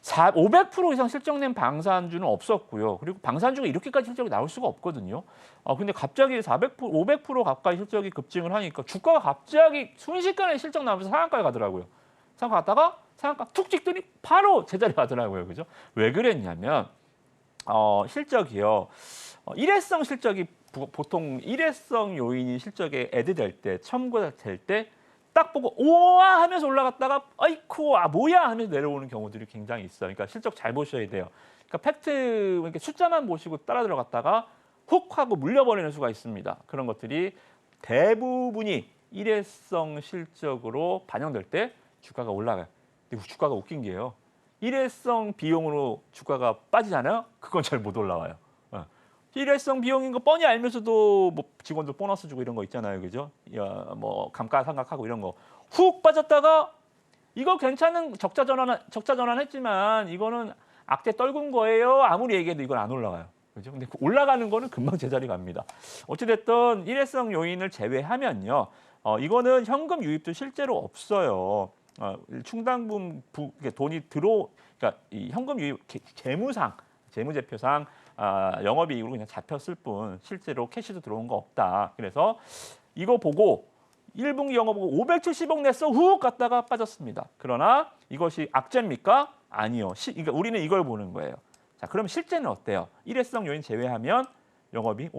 500% 이상 실적 낸 방산주는 없었고요. 그리고 방산주가 이렇게까지 실적이 나올 수가 없거든요. 근데 갑자기 500% 가까이 실적이 급증을 하니까 주가가 갑자기 순식간에 실적 나오면서 상한가에 가더라고요. 상한가 갔다가 상한가 툭 찍더니 바로 제자리 가더라고요. 그죠? 왜 그랬냐면 실적이요. 일회성 실적이 보통 일회성 요인이 실적에 애드될 때, 첨부가 될 때 딱 보고 우와 하면서 올라갔다가 아이쿠 뭐야 하면서 내려오는 경우들이 굉장히 있어요. 그러니까 실적 잘 보셔야 돼요. 그러니까 팩트 이렇게 숫자만 보시고 따라 들어갔다가 훅 하고 물려버리는 수가 있습니다. 그런 것들이 대부분이 일회성 실적으로 반영될 때 주가가 올라가요. 근데 주가가 웃긴 게요. 일회성 비용으로 주가가 빠지잖아요. 그건 잘 못 올라와요. 일회성 비용인 거 뻔히 알면서도 뭐 직원들 보너스 주고 이런 거 있잖아요. 그죠? 뭐 감가상각하고 이런 거 훅 빠졌다가 이거 괜찮은 적자 전환했지만 이거는 악재 떨군 거예요. 아무리 얘기해도 이건 안 올라가요. 그죠? 근데 올라가는 거는 금방 제자리 갑니다. 어찌됐든 일회성 요인을 제외하면요. 이거는 현금 유입도 실제로 없어요. 충당분 돈이 그러니까 이 현금 유입 재무제표상 영업이익으로 그냥 잡혔을 뿐 실제로 캐시도 들어온 거 없다. 그래서 이거 보고 1분기 영업보고 570억 냈어 훅 갔다가 빠졌습니다. 그러나 이것이 악재입니까? 아니요. 그러니까 우리는 이걸 보는 거예요. 자, 그럼 실제는 어때요? 일회성 요인 제외하면 영업이익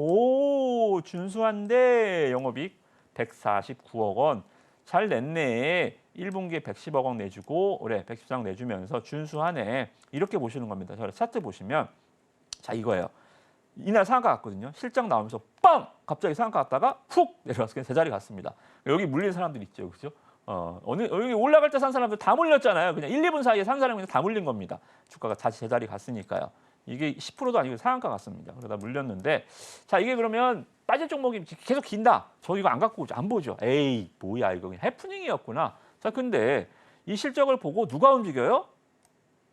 준수한데 영업이익 149억 원. 잘 냈네. 1분기에 110억 원 내주고 올해 114억 내주면서 준수하네. 이렇게 보시는 겁니다. 저 차트 보시면 자 이거예요. 이날 상한가 갔거든요. 실적 나오면서 빵! 갑자기 상한가 갔다가 훅 내려와서 제자리 갔습니다. 여기 물린 사람들 있죠. 그죠? 여기 올라갈 때 산 사람들 다 물렸잖아요. 그냥 1, 2분 사이에 산 사람이 그냥 다 물린 겁니다. 주가가 다시 제자리 갔으니까요. 이게 10%도 아니고 상한가 갔습니다. 그러다 물렸는데 자 이게 그러면 빠질 종목이 계속 긴다. 저 이거 안 갖고 오죠. 안 보죠. 에이 뭐야 이거 그냥 해프닝이었구나. 자 근데 이 실적을 보고 누가 움직여요?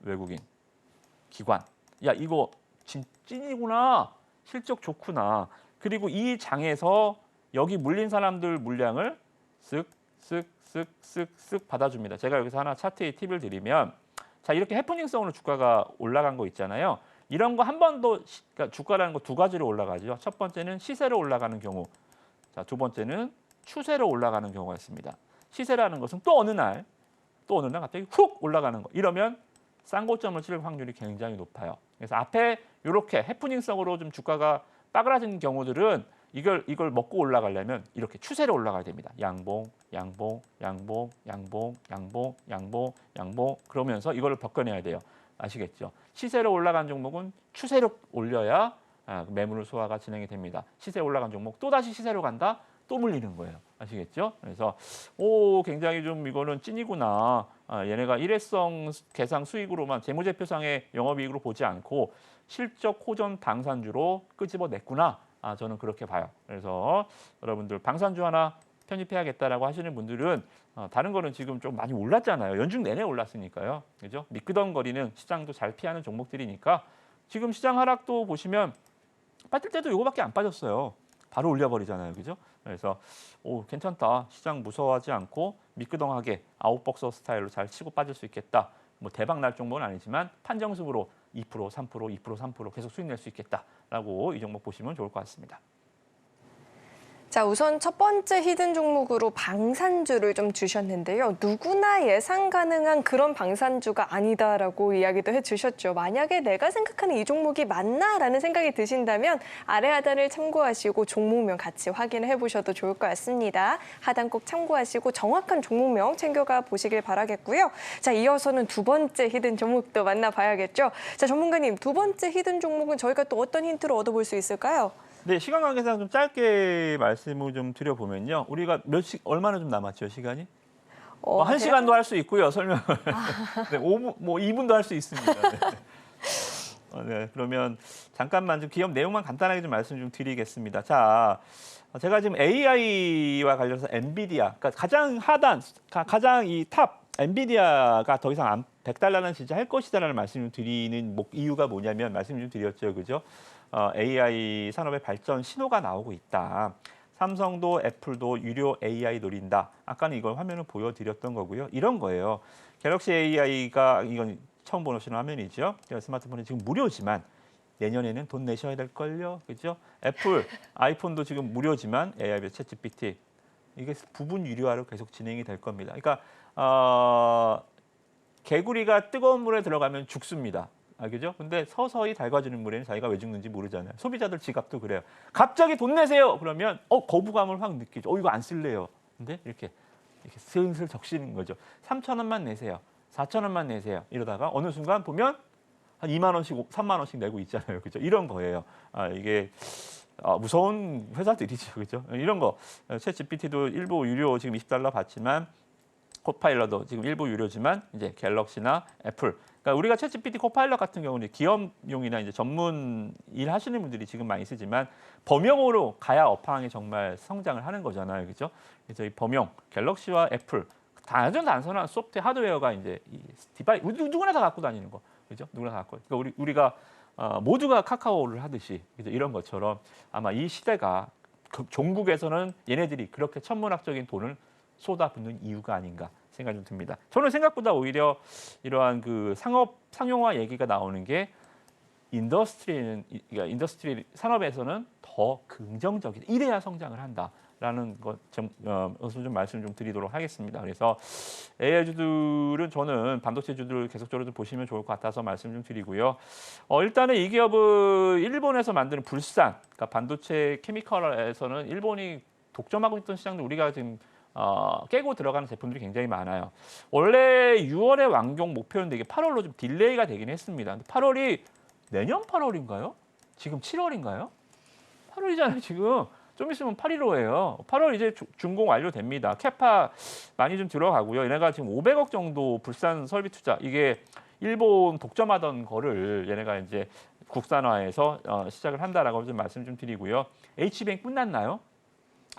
외국인, 기관. 야 이거 찐이구나. 실적 좋구나. 그리고 이 장에서 여기 물린 사람들 물량을 쓱쓱쓱쓱쓱 받아줍니다. 제가 여기서 하나 차트에 팁을 드리면 자 이렇게 해프닝성으로 주가가 올라간 거 있잖아요. 이런 거 한 번도 그러니까 주가라는 거 두 가지로 올라가죠. 첫 번째는 시세로 올라가는 경우. 자, 두 번째는 추세로 올라가는 경우가 있습니다. 시세라는 것은 또 어느 날 갑자기 훅 올라가는 거. 이러면 쌍고점을 칠 확률이 굉장히 높아요. 그래서 앞에 이렇게 해프닝성으로 좀 주가가 빠그라진 경우들은 이걸 먹고 올라가려면 이렇게 추세로 올라가야 됩니다. 양봉, 양봉, 양봉, 양봉, 양봉, 양봉, 양봉 그러면서 이거를 벗겨내야 돼요. 아시겠죠? 시세로 올라간 종목은 추세로 올려야 매물 소화가 진행이 됩니다. 시세 올라간 종목 또 다시 시세로 간다? 또 물리는 거예요. 아시겠죠? 그래서 굉장히 좀 이거는 찐이구나. 얘네가 일회성 계상 수익으로만 재무제표상의 영업이익으로 보지 않고 실적 호전 방산주로 끄집어냈구나. 저는 그렇게 봐요. 그래서 여러분들 방산주 하나 편입해야겠다라고 하시는 분들은 다른 거는 지금 좀 많이 올랐잖아요. 연중 내내 올랐으니까요. 그죠? 미끄덩거리는 시장도 잘 피하는 종목들이니까 지금 시장 하락도 보시면 빠질 때도 이거밖에 안 빠졌어요. 바로 올려버리잖아요. 그죠? 그래서 괜찮다. 시장 무서워하지 않고 미끄덩하게 아웃복서 스타일로 잘 치고 빠질 수 있겠다. 뭐 대박 날 정도는 아니지만 판정승으로 2%, 3%, 2%, 3% 계속 수익 낼 수 있겠다라고 이 종목 보시면 좋을 것 같습니다. 자, 우선 첫 번째 히든 종목으로 방산주를 좀 주셨는데요. 누구나 예상 가능한 그런 방산주가 아니다라고 이야기도 해주셨죠. 만약에 내가 생각하는 이 종목이 맞나라는 생각이 드신다면 아래 하단을 참고하시고 종목명 같이 확인을 해보셔도 좋을 것 같습니다. 하단 꼭 참고하시고 정확한 종목명 챙겨가 보시길 바라겠고요. 자, 이어서는 두 번째 히든 종목도 만나봐야겠죠. 자, 전문가님, 두 번째 히든 종목은 저희가 또 어떤 힌트를 얻어볼 수 있을까요? 네, 시간 관계상 좀 짧게 말씀을 좀 드려보면요. 우리가 얼마나 좀 남았죠, 시간이? 1시간도 할 수 있고요, 설명을. 네, 5분, 2분도 할 수 있습니다. 네. 네, 그러면 잠깐만 좀 기업 내용만 간단하게 좀 말씀 좀 드리겠습니다. 자, 제가 지금 AI와 관련해서 엔비디아, 그러니까 가장 하단, 가장 이 탑, 엔비디아가 더 이상 100달러는 진짜 할 것이다라는 말씀을 드리는 이유가 뭐냐면 말씀 좀 드렸죠, 그죠? AI 산업의 발전 신호가 나오고 있다. 삼성도 애플도 유료 AI 노린다. 아까는 이걸 화면을 보여드렸던 거고요. 이런 거예요. 갤럭시 AI가 이건 처음 보시는 화면이죠. 스마트폰이 지금 무료지만 내년에는 돈 내셔야 될걸요. 그죠? 애플, 아이폰도 지금 무료지만 AI 챗GPT 이게 부분 유료화로 계속 진행이 될 겁니다. 그러니까 개구리가 뜨거운 물에 들어가면 죽습니다. 그죠? 근데 서서히 달궈지는 물에는 자기가 왜 죽는지 모르잖아요. 소비자들 지갑도 그래요. 갑자기 돈 내세요. 그러면 거부감을 확 느끼죠. 이거 안 쓸래요. 근데 이렇게 슬슬 적시는 거죠. 3,000원만 내세요. 4,000원만 내세요. 이러다가 어느 순간 보면 한 2만 원씩, 3만 원씩 내고 있잖아요. 그죠? 이런 거예요. 이게 무서운 회사들이죠. 그죠? 이런 거. 챗GPT도 일부 유료 지금 $20 받지만 코파일럿도 지금 일부 유료지만 이제 갤럭시나 애플. 그러니까 우리가 챗GPT 코파일럿 같은 경우는 기업용이나 이제 전문 일 하시는 분들이 지금 많이 쓰지만 범용으로 가야 업황이 정말 성장을 하는 거잖아요. 그죠? 그래서 이 범용, 갤럭시와 애플 아주 단순한 소프트웨어 하드웨어가 이제 이 디바이 누구나 다 갖고 다니는 거. 그죠? 누구나 다 갖고. 그러니까 우리가 모두가 카카오를 하듯이 그죠? 이런 것처럼 아마 이 시대가 종국에서는 얘네들이 그렇게 천문학적인 돈을 쏟아붓는 이유가 아닌가 생각이 좀 듭니다. 저는 생각보다 오히려 이러한 그 상용화 얘기가 나오는 게 인더스트리 산업에서는 더 긍정적이다. 이래야 성장을 한다라는 것 좀 말씀 좀 드리도록 하겠습니다. 그래서 AI주들은 저는 반도체주들 계속적으로 좀 보시면 좋을 것 같아서 말씀 좀 드리고요. 일단은 이 기업은 일본에서 만드는 불산, 그러니까 반도체 케미컬에서는 일본이 독점하고 있던 시장도 우리가 지금 깨고 들어가는 제품들이 굉장히 많아요. 원래 6월에 완공 목표였는데 이게 8월로 좀 딜레이가 되긴 했습니다. 근데 8월이 내년 8월인가요? 지금 7월인가요? 8월이잖아요, 지금. 좀 있으면 8.15예요. 8월 이제 준공 완료됩니다. 캐파 많이 좀 들어가고요. 얘네가 지금 500억 정도 불산 설비 투자. 이게 일본 독점하던 거를 얘네가 이제 국산화해서 시작을 한다라고 좀 말씀 좀 드리고요. HBM 끝났나요?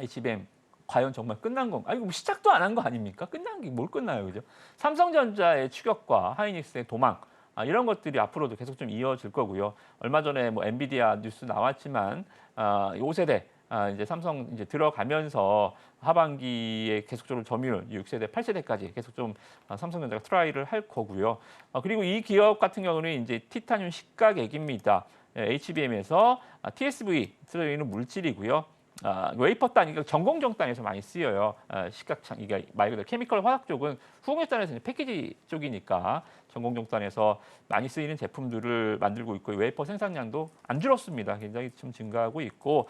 HBM 과연 정말 끝난 건가? 이거 시작도 안 한 거 아닙니까? 끝난 게 뭘 끝나요, 그죠? 삼성전자의 추격과 하이닉스의 도망 이런 것들이 앞으로도 계속 좀 이어질 거고요. 얼마 전에 뭐 엔비디아 뉴스 나왔지만 5세대 이제 삼성 이제 들어가면서 하반기에 계속적으로 점유율 6세대, 8세대까지 계속 좀 삼성전자가 트라이를 할 거고요. 그리고 이 기업 같은 경우는 이제 티타늄 식각액입니다. HBM에서 TSV 들어있는 물질이고요. 웨이퍼 단, 그러니까 전공정단에서 많이 쓰여요. 식각창, 이게 말 그대로 케미컬 화학 쪽은 후공정단에서 패키지 쪽이니까 전공정단에서 많이 쓰이는 제품들을 만들고 있고 웨이퍼 생산량도 안 줄었습니다. 굉장히 좀 증가하고 있고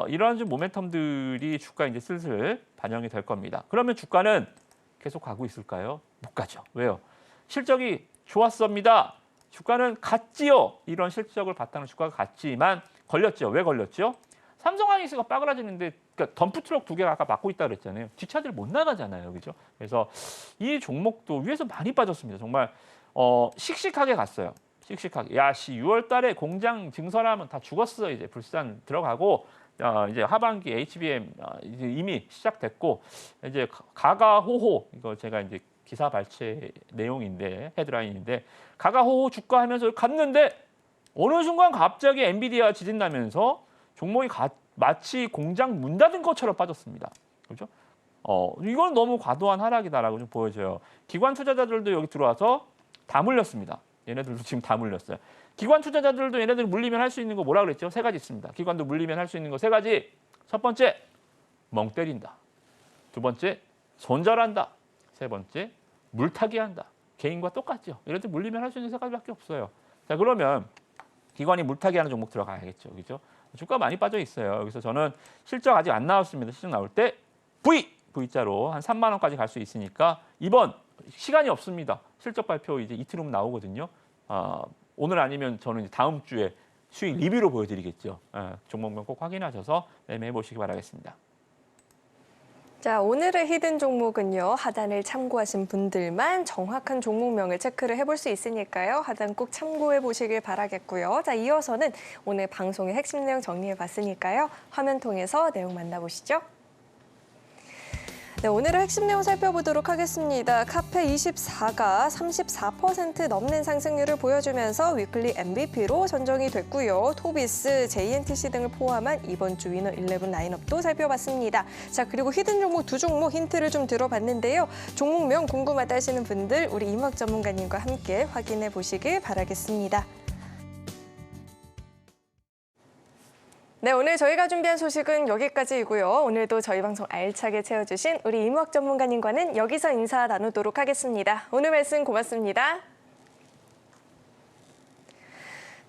이러한 좀 모멘텀들이 주가에 이제 슬슬 반영이 될 겁니다. 그러면 주가는 계속 가고 있을까요? 못 가죠. 왜요? 실적이 좋았습니다. 주가는 갔지요. 이런 실적을 바탕으로 주가가 갔지만 걸렸죠. 왜 걸렸죠? 삼성 하이닉스가 빠그라지는데 그러니까 덤프트럭 2개가 아까 막고 있다 그랬잖아요. 뒷차들 못 나가잖아요. 그죠? 그래서 이 종목도 위에서 많이 빠졌습니다. 정말 씩씩하게 갔어요. 씩씩하게. 야씨 6월 달에 공장 증설하면 다 죽었어. 이제 불산 들어가고 이제 하반기 HBM 이제 이미 시작됐고 이제 가가호호 이거 제가 이제 기사 발췌 내용인데 헤드라인인데 가가호호 주가 하면서 갔는데 어느 순간 갑자기 엔비디아 지진 나면서 종목이 마치 공장 문 닫은 것처럼 빠졌습니다. 그렇죠? 이건 너무 과도한 하락이다라고 좀 보여져요. 기관 투자자들도 여기 들어와서 다 물렸습니다. 얘네들도 지금 다 물렸어요. 기관 투자자들도 얘네들 물리면 할 수 있는 거 뭐라 그랬죠? 3가지 있습니다. 기관도 물리면 할 수 있는 거 3가지. 첫 번째, 멍 때린다. 두 번째, 손절한다. 세 번째, 물타기 한다. 개인과 똑같죠. 얘네들 물리면 할 수 있는 3가지밖에 없어요. 자, 그러면 기관이 물타기 하는 종목 들어가야겠죠. 그죠? 주가 많이 빠져 있어요. 그래서 저는 실적 아직 안 나왔습니다. 실적 나올 때 V자로 한 3만 원까지 갈 수 있으니까 이번 시간이 없습니다. 실적 발표 이제 이틀 후면 나오거든요. 오늘 아니면 저는 이제 다음 주에 수익 리뷰로 보여드리겠죠. 종목명 꼭 확인하셔서 매매해 보시기 바라겠습니다. 자, 오늘의 히든 종목은요. 하단을 참고하신 분들만 정확한 종목명을 체크를 해볼 수 있으니까요. 하단 꼭 참고해 보시길 바라겠고요. 자, 이어서는 오늘 방송의 핵심 내용 정리해 봤으니까요. 화면 통해서 내용 만나보시죠. 네, 오늘의 핵심 내용 살펴보도록 하겠습니다. 카페24가 34% 넘는 상승률을 보여주면서 위클리 MVP로 선정이 됐고요. 토비스, JNTC 등을 포함한 이번 주 위너 11 라인업도 살펴봤습니다. 자, 그리고 히든 종목 2종목 힌트를 좀 들어봤는데요. 종목명 궁금하다 하시는 분들 우리 임학 전문가님과 함께 확인해 보시길 바라겠습니다. 네, 오늘 저희가 준비한 소식은 여기까지이고요. 오늘도 저희 방송 알차게 채워주신 우리 임학 전문가님과는 여기서 인사 나누도록 하겠습니다. 오늘 말씀 고맙습니다.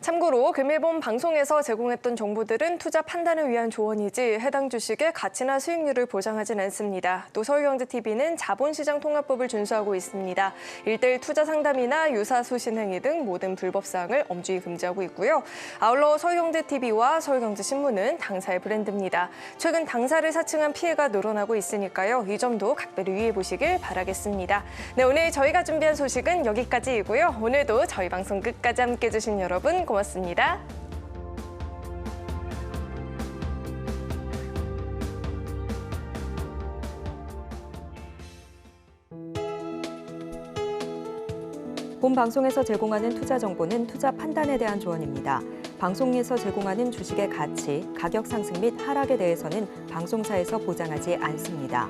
참고로 금일본 방송에서 제공했던 정보들은 투자 판단을 위한 조언이지 해당 주식의 가치나 수익률을 보장하진 않습니다. 또 서울경제TV는 자본시장 통합법을 준수하고 있습니다. 1:1 투자 상담이나 유사수 신행위 등 모든 불법 사항을 엄중히 금지하고 있고요. 아울러 서울경제TV와 서울경제신문은 당사의 브랜드입니다. 최근 당사를 사칭한 피해가 늘어나고 있으니까요. 이 점도 각별히 유의해 보시길 바라겠습니다. 네, 오늘 저희가 준비한 소식은 여기까지이고요. 오늘도 저희 방송 끝까지 함께해 주신 여러분 고맙습니다. 본 방송에서 제공하는 투자 정보는 투자 판단에 대한 조언입니다. 방송에서 제공하는 주식의 가치, 가격 상승 및 하락에 대해서는 방송사에서 보장하지 않습니다.